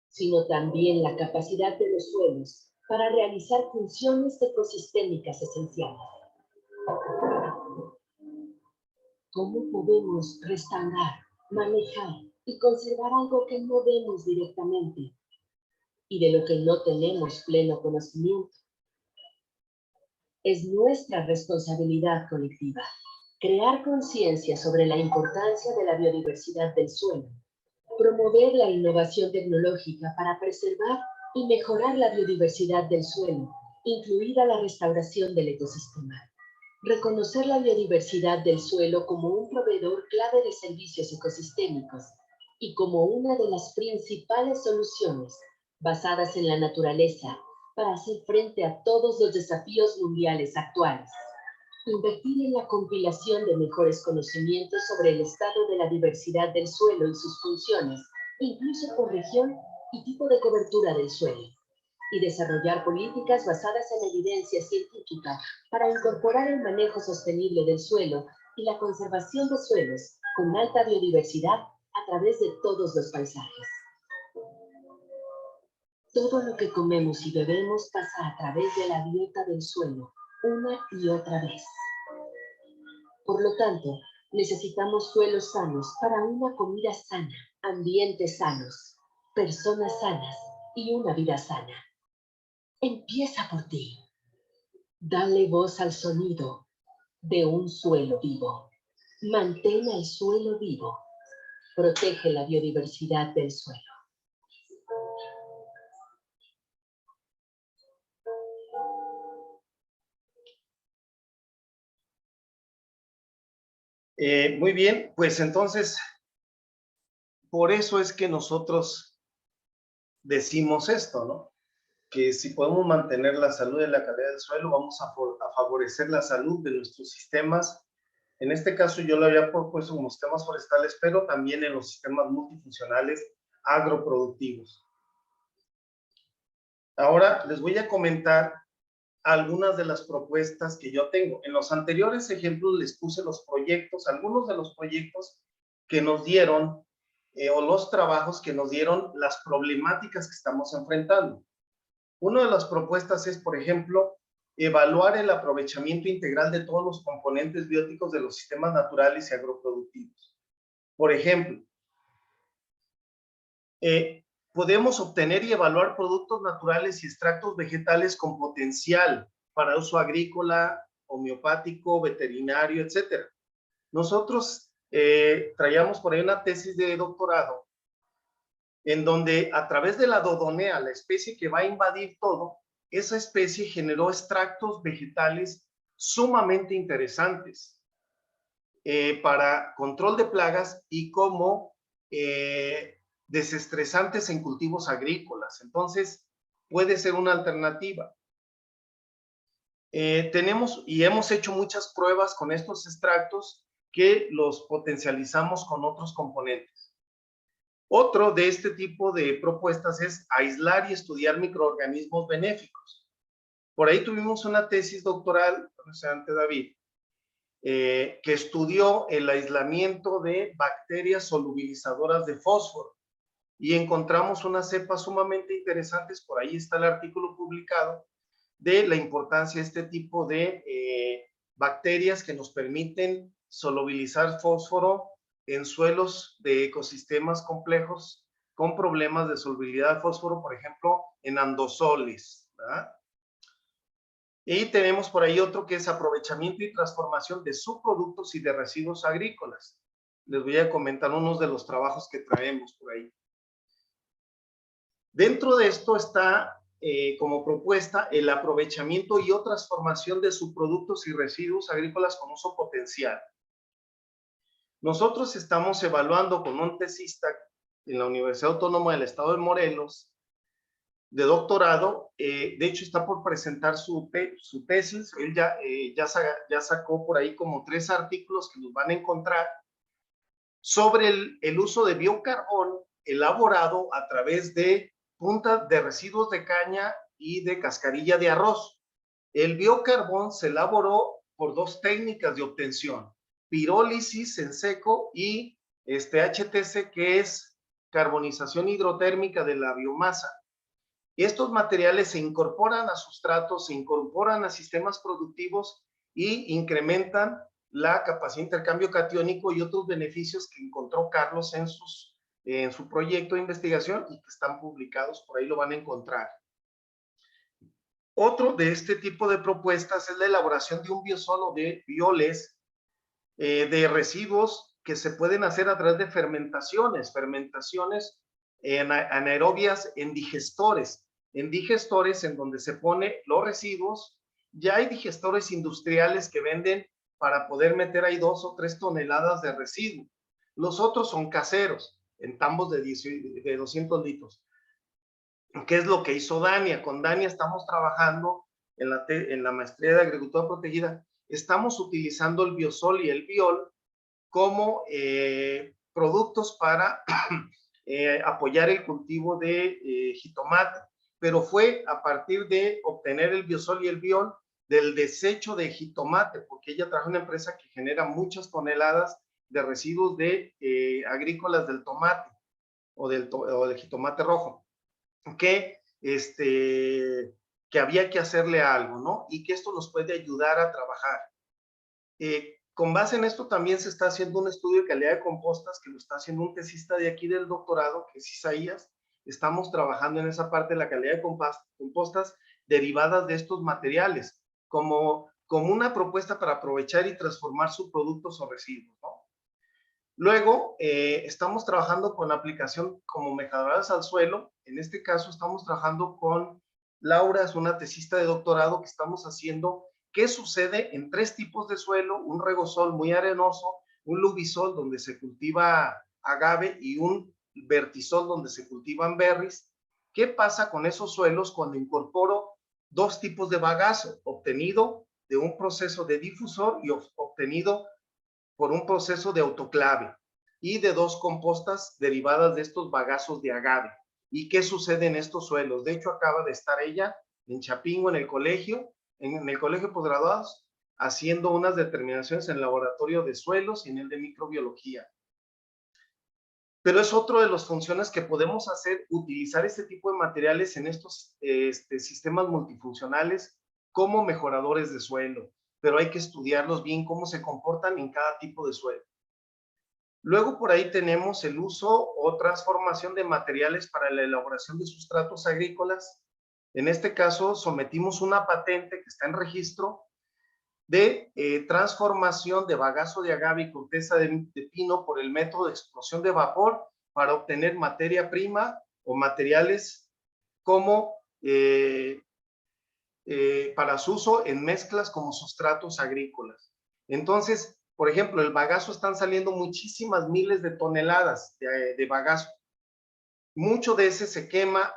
sino también la capacidad de los suelos para realizar funciones ecosistémicas esenciales. ¿Cómo podemos restaurar, manejar y conservar algo que no vemos directamente y de lo que no tenemos pleno conocimiento? Es nuestra responsabilidad colectiva crear conciencia sobre la importancia de la biodiversidad del suelo, promover la innovación tecnológica para preservar y mejorar la biodiversidad del suelo, incluida la restauración del ecosistema. Reconocer la biodiversidad del suelo como un proveedor clave de servicios ecosistémicos y como una de las principales soluciones basadas en la naturaleza para hacer frente a todos los desafíos mundiales actuales. Invertir en la compilación de mejores conocimientos sobre el estado de la diversidad del suelo y sus funciones, incluso por región y tipo de cobertura del suelo. Y desarrollar políticas basadas en evidencia científica para incorporar el manejo sostenible del suelo y la conservación de suelos con alta biodiversidad a través de todos los paisajes. Todo lo que comemos y bebemos pasa a través de la dieta del suelo, una y otra vez. Por lo tanto, necesitamos suelos sanos para una comida sana, ambientes sanos, personas sanas y una vida sana. Empieza por ti. Dale voz al sonido de un suelo vivo. Mantén el suelo vivo. Protege la biodiversidad del suelo. Muy bien, pues entonces, por eso es que nosotros decimos esto, ¿no? Que si podemos mantener la salud y la calidad del suelo, vamos a favorecer la salud de nuestros sistemas. En este caso yo lo había propuesto como sistemas forestales, pero también en los sistemas multifuncionales agroproductivos. Ahora les voy a comentar algunas de las propuestas que yo tengo. En los anteriores ejemplos les puse los proyectos, algunos de los proyectos que nos dieron o los trabajos que nos dieron las problemáticas que estamos enfrentando. Una de las propuestas es, por ejemplo, evaluar el aprovechamiento integral de todos los componentes bióticos de los sistemas naturales y agroproductivos. Por ejemplo, podemos obtener y evaluar productos naturales y extractos vegetales con potencial para uso agrícola, homeopático, veterinario, etc. Nosotros traíamos por ahí una tesis de doctorado en donde a través de la dodonea, la especie que va a invadir todo, esa especie generó extractos vegetales sumamente interesantes para control de plagas y como desestresantes en cultivos agrícolas. Entonces, puede ser una alternativa. Tenemos y hemos hecho muchas pruebas con estos extractos que los potencializamos con otros componentes. Otro de este tipo de propuestas es aislar y estudiar microorganismos benéficos. Por ahí tuvimos una tesis doctoral, ante David, que estudió el aislamiento de bacterias solubilizadoras de fósforo y encontramos unas cepas sumamente interesantes, por ahí está el artículo publicado, de la importancia de este tipo de bacterias que nos permiten solubilizar fósforo en suelos de ecosistemas complejos con problemas de solubilidad de fósforo, por ejemplo, en andosoles, ¿verdad? Y tenemos por ahí otro que es aprovechamiento y transformación de subproductos y de residuos agrícolas. Les voy a comentar unos de los trabajos que traemos por ahí. Dentro de esto está como propuesta el aprovechamiento y o transformación de subproductos y residuos agrícolas con uso potencial. Nosotros estamos evaluando con un tesista en la Universidad Autónoma del Estado de Morelos, de doctorado, de hecho está por presentar su tesis, él ya sacó por ahí como 3 artículos que nos van a encontrar sobre el uso de biocarbón elaborado a través de puntas de residuos de caña y de cascarilla de arroz. El biocarbón se elaboró por 2 técnicas de obtención, pirólisis en seco y HTC, que es carbonización hidrotérmica de la biomasa. Estos materiales se incorporan a sustratos, se incorporan a sistemas productivos y incrementan la capacidad de intercambio catiónico y otros beneficios que encontró Carlos en su proyecto de investigación y que están publicados, por ahí lo van a encontrar. Otro de este tipo de propuestas es la elaboración de un biosol o de bioles de residuos que se pueden hacer a través de fermentaciones anaerobias en digestores en donde se pone los residuos. Ya hay digestores industriales que venden para poder meter ahí 2 o 3 toneladas de residuo. Los otros son caseros, en tambos de 200 litros. ¿Qué es lo que hizo Dania? Con Dania estamos trabajando en la maestría de agricultura protegida. Estamos utilizando el biosol y el biol como productos para apoyar el cultivo de jitomate, pero fue a partir de obtener el biosol y el biol del desecho de jitomate, porque ella trabaja en una empresa que genera muchas toneladas de residuos agrícolas del tomate o del jitomate rojo, que había que hacerle algo, ¿no? Y que esto nos puede ayudar a trabajar. Con base en esto también se está haciendo un estudio de calidad de compostas que lo está haciendo un tesista de aquí del doctorado, que es Isaías. Estamos trabajando en esa parte de la calidad de compostas derivadas de estos materiales, como una propuesta para aprovechar y transformar subproductos o residuos, ¿no? Luego, estamos trabajando con la aplicación como mejoradoras al suelo. En este caso, estamos trabajando con Laura, es una tesista de doctorado que estamos haciendo qué sucede en 3 tipos de suelo: un regosol muy arenoso, un lubisol donde se cultiva agave y un vertisol donde se cultivan berries. ¿Qué pasa con esos suelos cuando incorporo dos tipos de bagazo obtenido de un proceso de difusor y obtenido por un proceso de autoclave y de dos compostas derivadas de estos bagazos de agave? ¿Y qué sucede en estos suelos? De hecho, acaba de estar ella en Chapingo, en el colegio de posgraduados, haciendo unas determinaciones en el laboratorio de suelos y en el de microbiología. Pero es otro de las funciones que podemos hacer, utilizar este tipo de materiales en estos sistemas multifuncionales como mejoradores de suelo, pero hay que estudiarlos bien, cómo se comportan en cada tipo de suelo. Luego por ahí tenemos el uso o transformación de materiales para la elaboración de sustratos agrícolas. En este caso sometimos una patente que está en registro de transformación de bagazo de agave y corteza de pino por el método de explosión de vapor para obtener materia prima o materiales como para su uso en mezclas como sustratos agrícolas. Entonces, por ejemplo, el bagazo están saliendo muchísimas miles de toneladas de bagazo. Mucho de ese se quema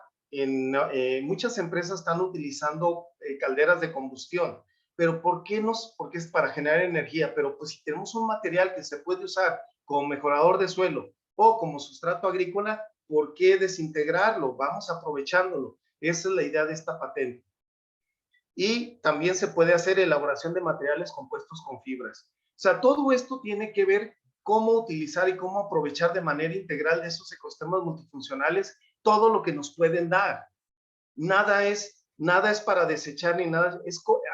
muchas empresas están utilizando calderas de combustión. Pero ¿por qué porque es para generar energía? Pero pues si tenemos un material que se puede usar como mejorador de suelo o como sustrato agrícola, ¿por qué desintegrarlo? Vamos aprovechándolo. Esa es la idea de esta patente. Y también se puede hacer elaboración de materiales compuestos con fibras. O sea, todo esto tiene que ver cómo utilizar y cómo aprovechar de manera integral de esos ecosistemas multifuncionales todo lo que nos pueden dar. Nada es para desechar ni nada.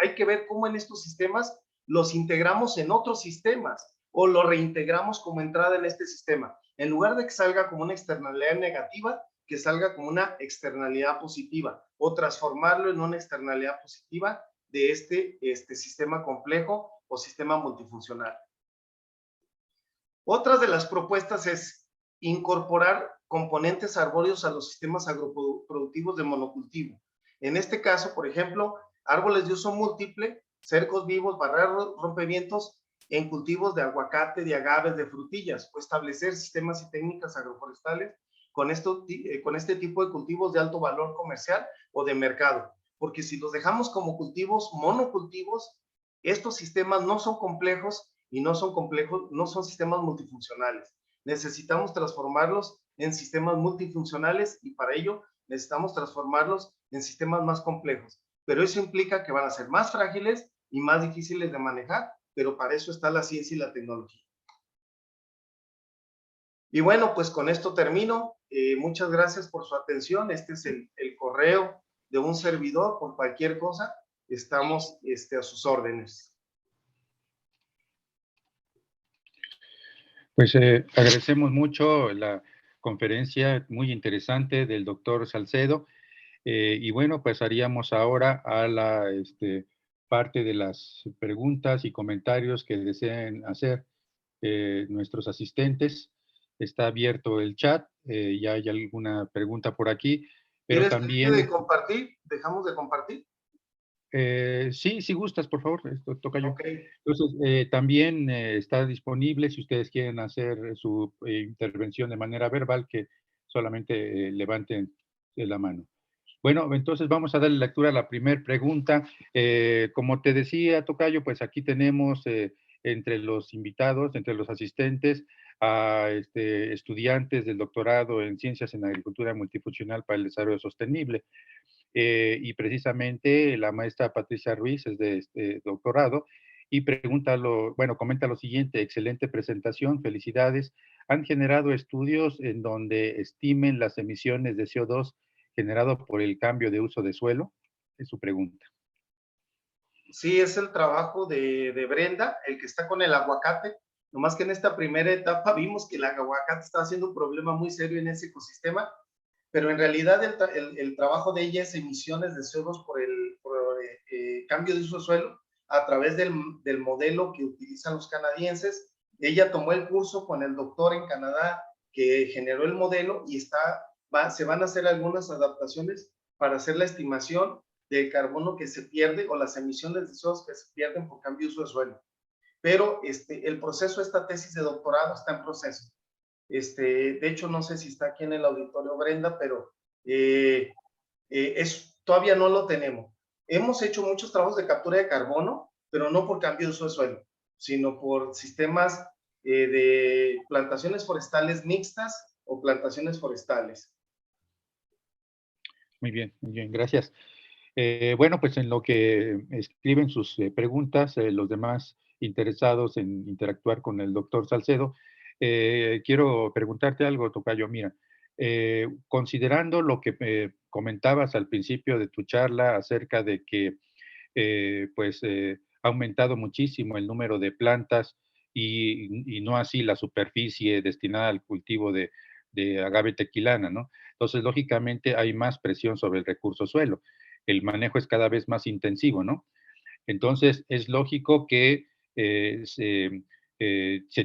Hay que ver cómo en estos sistemas los integramos en otros sistemas o lo reintegramos como entrada en este sistema. En lugar de que salga como una externalidad negativa, que salga como una externalidad positiva o transformarlo en una externalidad positiva de este sistema complejo o sistema multifuncional. Otra de las propuestas es incorporar componentes arbóreos a los sistemas agroproductivos de monocultivo. En este caso, por ejemplo, árboles de uso múltiple, cercos vivos, barreras rompevientos en cultivos de aguacate, de agaves, de frutillas, o establecer sistemas y técnicas agroforestales con este tipo de cultivos de alto valor comercial o de mercado. Porque si los dejamos como cultivos monocultivos, estos sistemas no son complejos y no son sistemas multifuncionales. Necesitamos transformarlos en sistemas multifuncionales y para ello necesitamos transformarlos en sistemas más complejos. Pero eso implica que van a ser más frágiles y más difíciles de manejar, pero para eso está la ciencia y la tecnología. Y bueno, pues con esto termino. Muchas gracias por su atención. Este es el correo de un servidor. Por cualquier cosa, estamos a sus órdenes. Pues agradecemos mucho la conferencia muy interesante del doctor Salcedo. Y bueno, pasaríamos ahora a la parte de las preguntas y comentarios que deseen hacer nuestros asistentes. Está abierto el chat, ya hay alguna pregunta por aquí, pero ¿Quieres también... de compartir? ¿Dejamos de compartir? Sí, si gustas, por favor, esto toca yo. Okay. Entonces, también está disponible si ustedes quieren hacer su intervención de manera verbal, que solamente levanten la mano. Bueno, entonces vamos a darle lectura a la primera pregunta. Como te decía, Tocayo, pues aquí tenemos entre los invitados, entre los asistentes, a estudiantes del doctorado en Ciencias en Agricultura Multifuncional para el Desarrollo Sostenible. Y precisamente la maestra Patricia Ruiz es de este doctorado y comenta lo siguiente: excelente presentación, felicidades. Han generado estudios en donde estimen las emisiones de CO2 generado por el cambio de uso de suelo. Es su pregunta. Sí, es el trabajo de Brenda, el que está con el aguacate. Nomás que en esta primera etapa vimos que el aguacate está haciendo un problema muy serio en ese ecosistema, pero en realidad el trabajo de ella es emisiones de CO2 por cambio de uso de suelo a través del modelo que utilizan los canadienses. Ella tomó el curso con el doctor en Canadá que generó el modelo y se van a hacer algunas adaptaciones para hacer la estimación del carbono que se pierde o las emisiones de CO2 que se pierden por cambio de uso de suelo. pero el proceso de esta tesis de doctorado está en proceso. De hecho, no sé si está aquí en el auditorio Brenda, pero todavía no lo tenemos. Hemos hecho muchos trabajos de captura de carbono, pero no por cambio de uso de suelo, sino por sistemas de plantaciones forestales mixtas o plantaciones forestales. Muy bien, gracias. Bueno, pues en lo que escriben sus preguntas, los demás interesados en interactuar con el doctor Salcedo, quiero preguntarte algo, tocayo. Mira, considerando lo que comentabas al principio de tu charla acerca de que ha aumentado muchísimo el número de plantas y no así la superficie destinada al cultivo de agave tequilana, ¿no? Entonces, lógicamente, hay más presión sobre el recurso suelo. El manejo es cada vez más intensivo, ¿no? Entonces, es lógico que se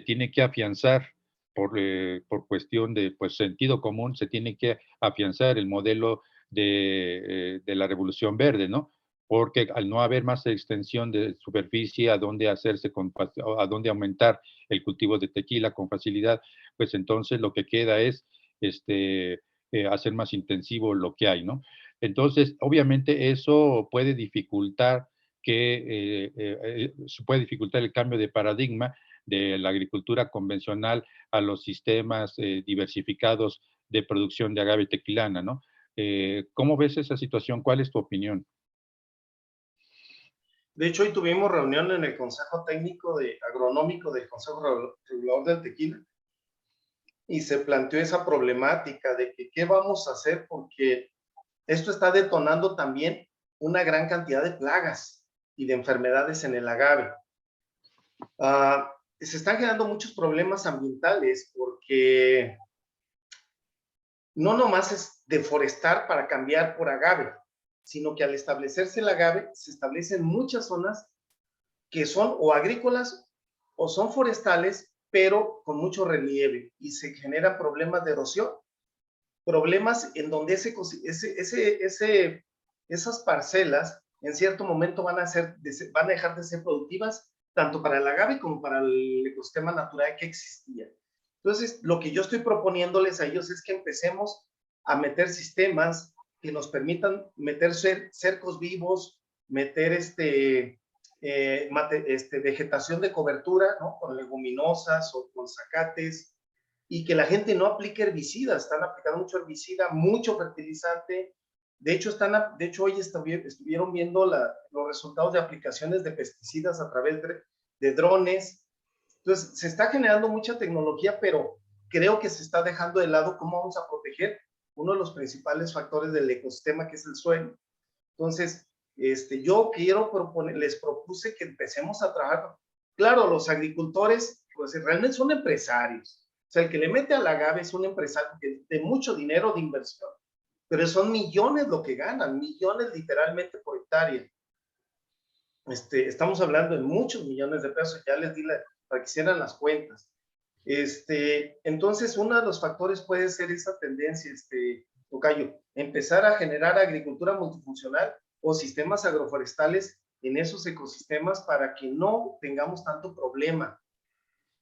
tiene que afianzar por cuestión de pues, sentido común, se tiene que afianzar el modelo de la revolución verde, ¿no? Porque al no haber más extensión de superficie a donde a donde aumentar el cultivo de tequila con facilidad, pues entonces lo que queda es hacer más intensivo lo que hay, ¿no? Entonces, obviamente eso puede dificultar puede dificultar el cambio de paradigma de la agricultura convencional a los sistemas diversificados de producción de agave tequilana, ¿no? ¿Cómo ves esa situación? ¿Cuál es tu opinión? De hecho, hoy tuvimos reunión en el Consejo Técnico Agronómico del Consejo Regulador del Tequila y se planteó esa problemática de que qué vamos a hacer porque esto está detonando también una gran cantidad de plagas y de enfermedades en el agave. Se están generando muchos problemas ambientales porque no nomás es deforestar para cambiar por agave, sino que al establecerse el agave, se establecen muchas zonas que son o agrícolas o son forestales, pero con mucho relieve y se generan problemas de erosión, problemas en donde esas parcelas en cierto momento van a dejar de ser productivas tanto para el agave como para el ecosistema natural que existía. Entonces, lo que yo estoy proponiéndoles a ellos es que empecemos a meter sistemas que nos permitan meter cercos vivos, meter vegetación de cobertura, ¿no? Con leguminosas o con zacates, y que la gente no aplique herbicidas. Están aplicando mucho herbicida, mucho fertilizante. De hecho, hoy estuvieron viendo los resultados de aplicaciones de pesticidas a través de drones. Entonces, se está generando mucha tecnología, pero creo que se está dejando de lado cómo vamos a proteger uno de los principales factores del ecosistema, que es el suelo. Entonces, yo les propuse que empecemos a trabajar. Claro, los agricultores, pues realmente son empresarios. O sea, el que le mete al agave es un empresario de mucho dinero de inversión, pero son millones lo que ganan, millones literalmente por hectárea. Estamos hablando de muchos millones de pesos, ya les di para que hicieran las cuentas. Entonces, uno de los factores puede ser esa tendencia, tocayo, empezar a generar agricultura multifuncional o sistemas agroforestales en esos ecosistemas para que no tengamos tanto problema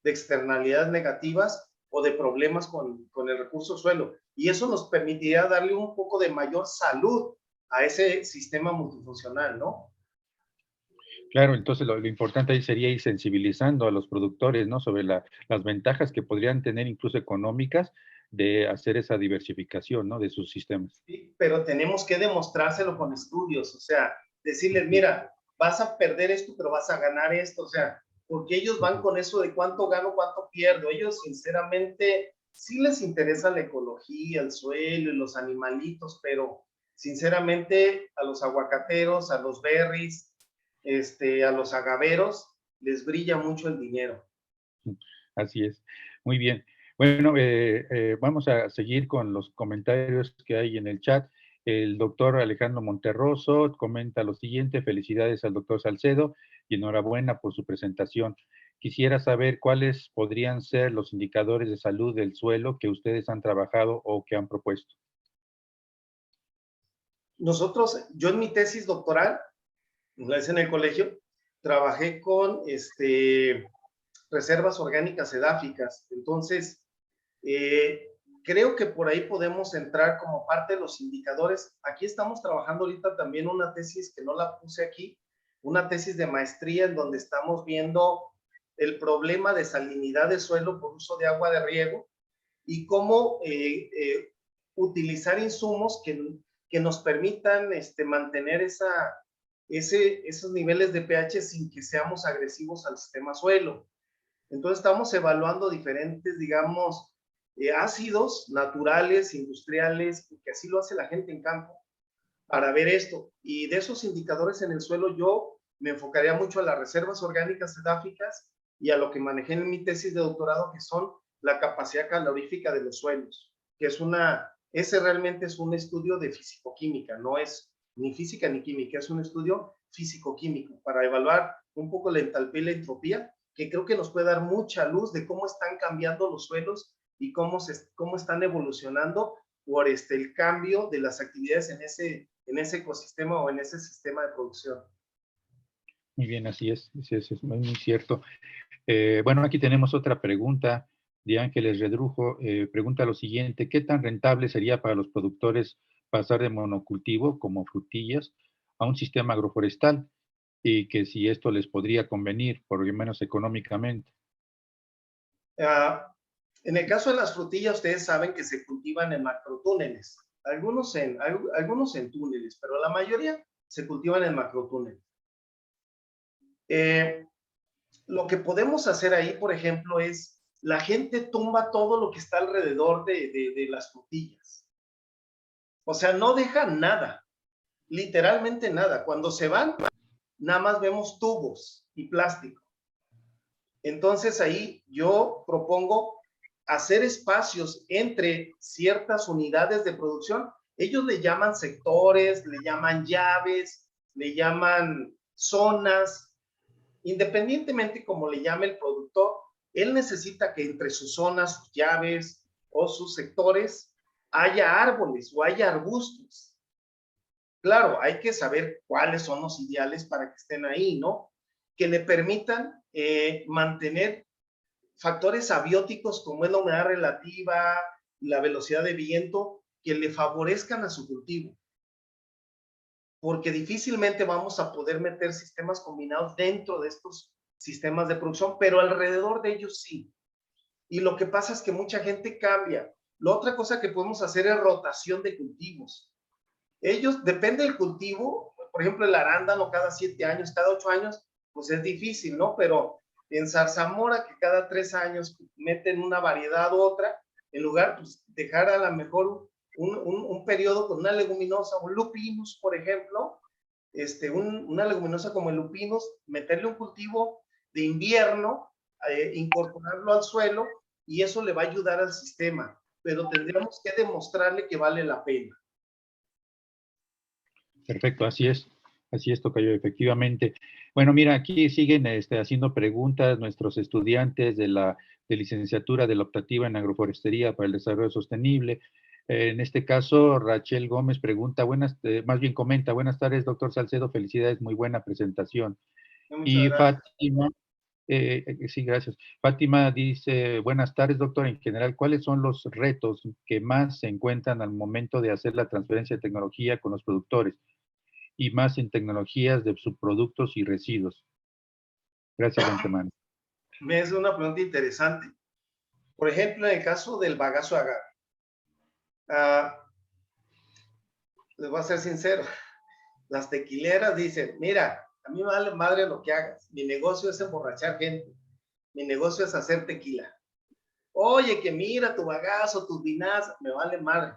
de externalidades negativas o de problemas con el recurso suelo. Y eso nos permitiría darle un poco de mayor salud a ese sistema multifuncional, ¿no? Claro, entonces lo importante ahí sería ir sensibilizando a los productores, ¿no? Sobre las ventajas que podrían tener incluso económicas de hacer esa diversificación, ¿no? De sus sistemas. Sí, pero tenemos que demostrárselo con estudios, o sea, decirles, mira, vas a perder esto, pero vas a ganar esto, o sea, porque ellos van con eso de cuánto gano, cuánto pierdo. Ellos, sinceramente, sí les interesa la ecología, el suelo y los animalitos, pero sinceramente a los aguacateros, a los berries, a los agaveros, les brilla mucho el dinero. Así es. Muy bien. Bueno, vamos a seguir con los comentarios que hay en el chat. El doctor Alejandro Monterroso comenta lo siguiente: felicidades al doctor Salcedo y enhorabuena por su presentación. Quisiera saber cuáles podrían ser los indicadores de salud del suelo que ustedes han trabajado o que han propuesto. Yo en mi tesis doctoral, la hice en el colegio, trabajé con reservas orgánicas edáficas. Entonces, creo que por ahí podemos entrar como parte de los indicadores. Aquí estamos trabajando ahorita también una tesis que no la puse aquí, una tesis de maestría en donde estamos viendo el problema de salinidad de suelo por uso de agua de riego y cómo utilizar insumos que nos permitan mantener esos niveles de pH sin que seamos agresivos al sistema suelo. Entonces estamos evaluando diferentes, digamos, ácidos naturales, industriales, que así lo hace la gente en campo, para ver esto. Y de esos indicadores en el suelo yo me enfocaría mucho a las reservas orgánicas edáficas y a lo que manejé en mi tesis de doctorado, que son la capacidad calorífica de los suelos, que ese realmente es un estudio de fisicoquímica, no es ni física ni química, es un estudio físico-químico para evaluar un poco la entalpía y la entropía, que creo que nos puede dar mucha luz de cómo están cambiando los suelos y cómo están evolucionando por el cambio de las actividades en ese ecosistema o en ese sistema de producción. Muy bien, así es muy, muy cierto. Bueno, aquí tenemos otra pregunta de Ángeles Redrujo. Pregunta lo siguiente: ¿qué tan rentable sería para los productores pasar de monocultivo, como frutillas, a un sistema agroforestal? Y que si esto les podría convenir, por lo menos económicamente. En el caso de las frutillas, ustedes saben que se cultivan en macrotúneles, algunos en túneles, pero la mayoría se cultivan en macrotúneles. Lo que podemos hacer ahí, por ejemplo, es la gente tumba todo lo que está alrededor de las frutillas. O sea, no dejan nada, literalmente nada. Cuando se van, nada más vemos tubos y plástico. Entonces ahí yo propongo hacer espacios entre ciertas unidades de producción. Ellos le llaman sectores, le llaman llaves, le llaman zonas. Independientemente como le llame el productor, él necesita que entre sus zonas, sus llaves o sus sectores haya árboles o haya arbustos. Claro, hay que saber cuáles son los ideales para que estén ahí, ¿no? Que le permitan mantener factores abióticos como es la humedad relativa, la velocidad de viento, que le favorezcan a su cultivo. Porque difícilmente vamos a poder meter sistemas combinados dentro de estos sistemas de producción, pero alrededor de ellos sí. Y lo que pasa es que mucha gente cambia. La otra cosa que podemos hacer es rotación de cultivos. Ellos, depende del cultivo, por ejemplo, el arándano cada 7 años, cada 8 años, pues es difícil, ¿no? Pero en zarzamora, que cada 3 años meten una variedad u otra, en lugar, pues, dejar a lo mejor un periodo con una leguminosa, un lupinus, por ejemplo, una leguminosa como el lupinus, meterle un cultivo de invierno, incorporarlo al suelo, y eso le va a ayudar al sistema, pero tendríamos que demostrarle que vale la pena. Perfecto, así es, tocayo, efectivamente. Bueno, mira, aquí siguen haciendo preguntas nuestros estudiantes de la licenciatura de la optativa en agroforestería para el desarrollo sostenible. En este caso, Rachel Gómez pregunta, más bien comenta: buenas tardes, doctor Salcedo, felicidades, muy buena presentación. Y Fátima, sí, gracias. Fátima dice: buenas tardes, doctor. En general, ¿cuáles son los retos que más se encuentran al momento de hacer la transferencia de tecnología con los productores, y más en tecnologías de subproductos y residuos? Gracias de antemano. Me es una pregunta interesante. Por ejemplo, en el caso del bagazo de agave, les voy a ser sincero, las tequileras dicen: mira, a mí me vale madre lo que hagas, mi negocio es emborrachar gente, mi negocio es hacer tequila. Oye, que mira tu bagazo, tus vinazas, me vale madre.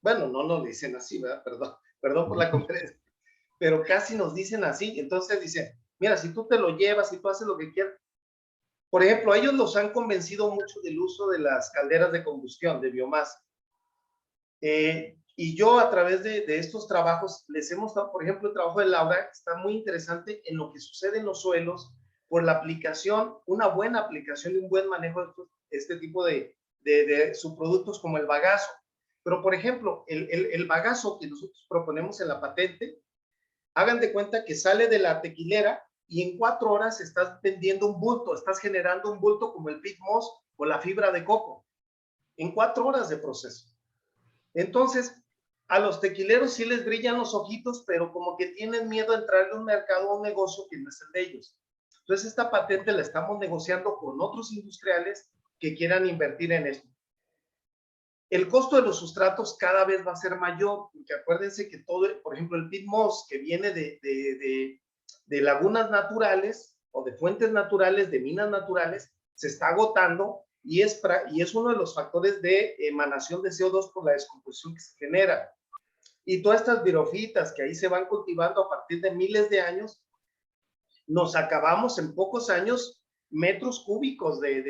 Bueno, no nos dicen así, ¿verdad? Perdón por la conferencia, pero casi nos dicen así. Entonces dicen: mira, si tú te lo llevas, si tú haces lo que quieras. Por ejemplo, ellos los han convencido mucho del uso de las calderas de combustión, de biomasa. Y yo, a través de estos trabajos, les hemos dado, por ejemplo, el trabajo de Laura está muy interesante en lo que sucede en los suelos por la aplicación, una buena aplicación y un buen manejo de este tipo de subproductos como el bagazo. Pero, por ejemplo, el bagazo que nosotros proponemos en la patente, hagan de cuenta que sale de la tequilera y en 4 horas estás vendiendo un bulto, estás generando un bulto como el peat moss o la fibra de coco, en 4 horas de proceso. Entonces, a los tequileros sí les brillan los ojitos, pero como que tienen miedo a entrar en un mercado o un negocio que no es el de ellos. Entonces, esta patente la estamos negociando con otros industriales que quieran invertir en esto. El costo de los sustratos cada vez va a ser mayor, porque acuérdense que todo, por ejemplo, el peat moss que viene de lagunas naturales o de fuentes naturales, de minas naturales, se está agotando y es uno de los factores de emanación de CO2 por la descomposición que se genera. Y todas estas virofitas que ahí se van cultivando a partir de miles de años, nos acabamos en pocos años metros cúbicos de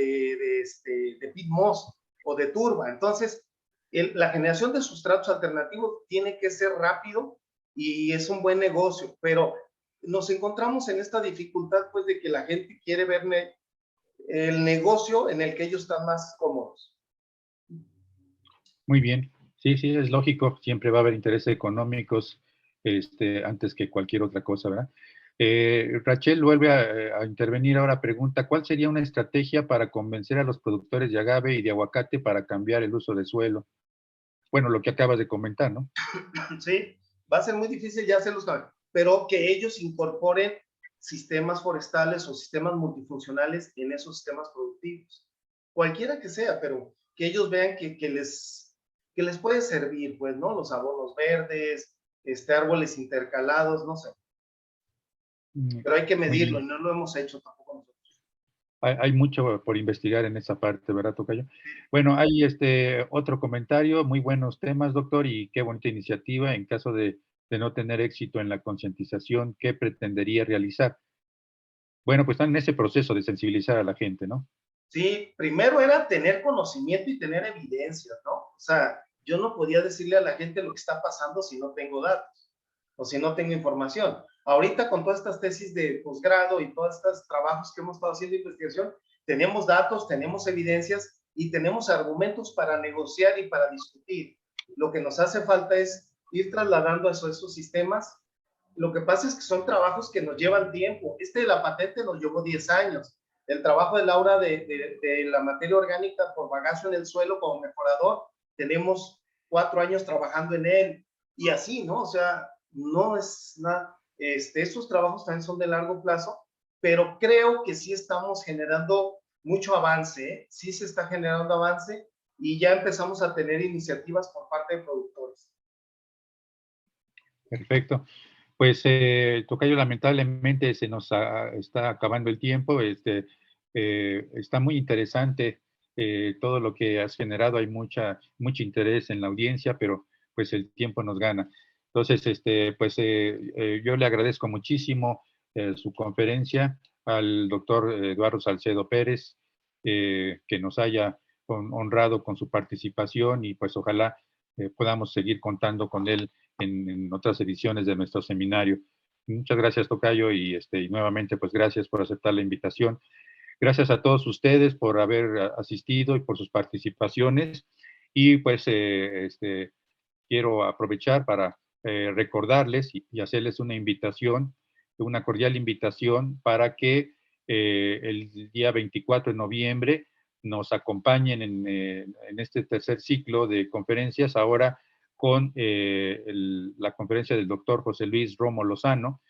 peat moss o de turba. Entonces, la generación de sustratos alternativos tiene que ser rápido y es un buen negocio, pero nos encontramos en esta dificultad pues de que la gente quiere ver el negocio en el que ellos están más cómodos. Muy bien. Sí, sí, es lógico. Siempre va a haber intereses económicos antes que cualquier otra cosa, ¿verdad? Rachel vuelve a intervenir ahora. Pregunta, ¿cuál sería una estrategia para convencer a los productores de agave y de aguacate para cambiar el uso de suelo? Bueno, lo que acabas de comentar, ¿no? Sí, va a ser muy difícil ya hacerlos, pero que ellos incorporen sistemas forestales o sistemas multifuncionales en esos sistemas productivos. Cualquiera que sea, pero que ellos vean que les puede servir, pues, ¿no? Los abonos verdes, árboles intercalados, no sé. Pero hay que medirlo y no lo hemos hecho tampoco nosotros. Hay mucho por investigar en esa parte, ¿verdad, tocayo? Bueno, hay otro comentario, muy buenos temas, doctor, y qué bonita iniciativa. En caso de no tener éxito en la concientización, ¿qué pretendería realizar? Bueno, pues están en ese proceso de sensibilizar a la gente, ¿no? Sí, primero era tener conocimiento y tener evidencia, ¿no? O sea, yo no podía decirle a la gente lo que está pasando si no tengo datos o si no tengo información. Ahorita con todas estas tesis de posgrado y todos estos trabajos que hemos estado haciendo de investigación, tenemos datos, tenemos evidencias y tenemos argumentos para negociar y para discutir. Lo que nos hace falta es ir trasladando esos sistemas. Lo que pasa es que son trabajos que nos llevan tiempo. De la patente nos llevó 10 años. El trabajo de Laura de la materia orgánica por bagazo en el suelo como mejorador, tenemos 4 años trabajando en él. Y así, ¿no? O sea, no es nada. Estos trabajos también son de largo plazo, pero creo que sí estamos generando mucho avance, ¿eh? Sí se está generando avance y ya empezamos a tener iniciativas por parte de productores. Perfecto. Pues, tocayo, lamentablemente se nos está acabando el tiempo. Está muy interesante todo lo que has generado. Hay mucho interés en la audiencia, pero pues el tiempo nos gana. Entonces, yo le agradezco muchísimo su conferencia al doctor Eduardo Salcedo Pérez, que nos haya honrado con su participación y pues ojalá podamos seguir contando con él en otras ediciones de nuestro seminario. Muchas gracias, tocayo, y nuevamente, pues gracias por aceptar la invitación. Gracias a todos ustedes por haber asistido y por sus participaciones. Y pues quiero aprovechar para recordarles y hacerles una cordial invitación para que el día 24 de noviembre nos acompañen en este tercer ciclo de conferencias, ahora con la conferencia del doctor José Luis Romo Lozano,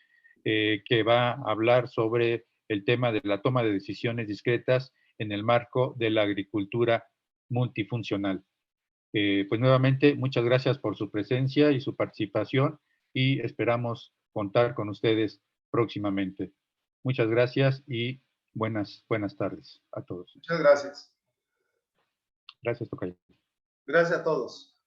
que va a hablar sobre el tema de la toma de decisiones discretas en el marco de la agricultura multifuncional. Pues nuevamente, muchas gracias por su presencia y su participación y esperamos contar con ustedes próximamente. Muchas gracias y buenas tardes a todos. Muchas gracias. Gracias, tocayo. Gracias a todos.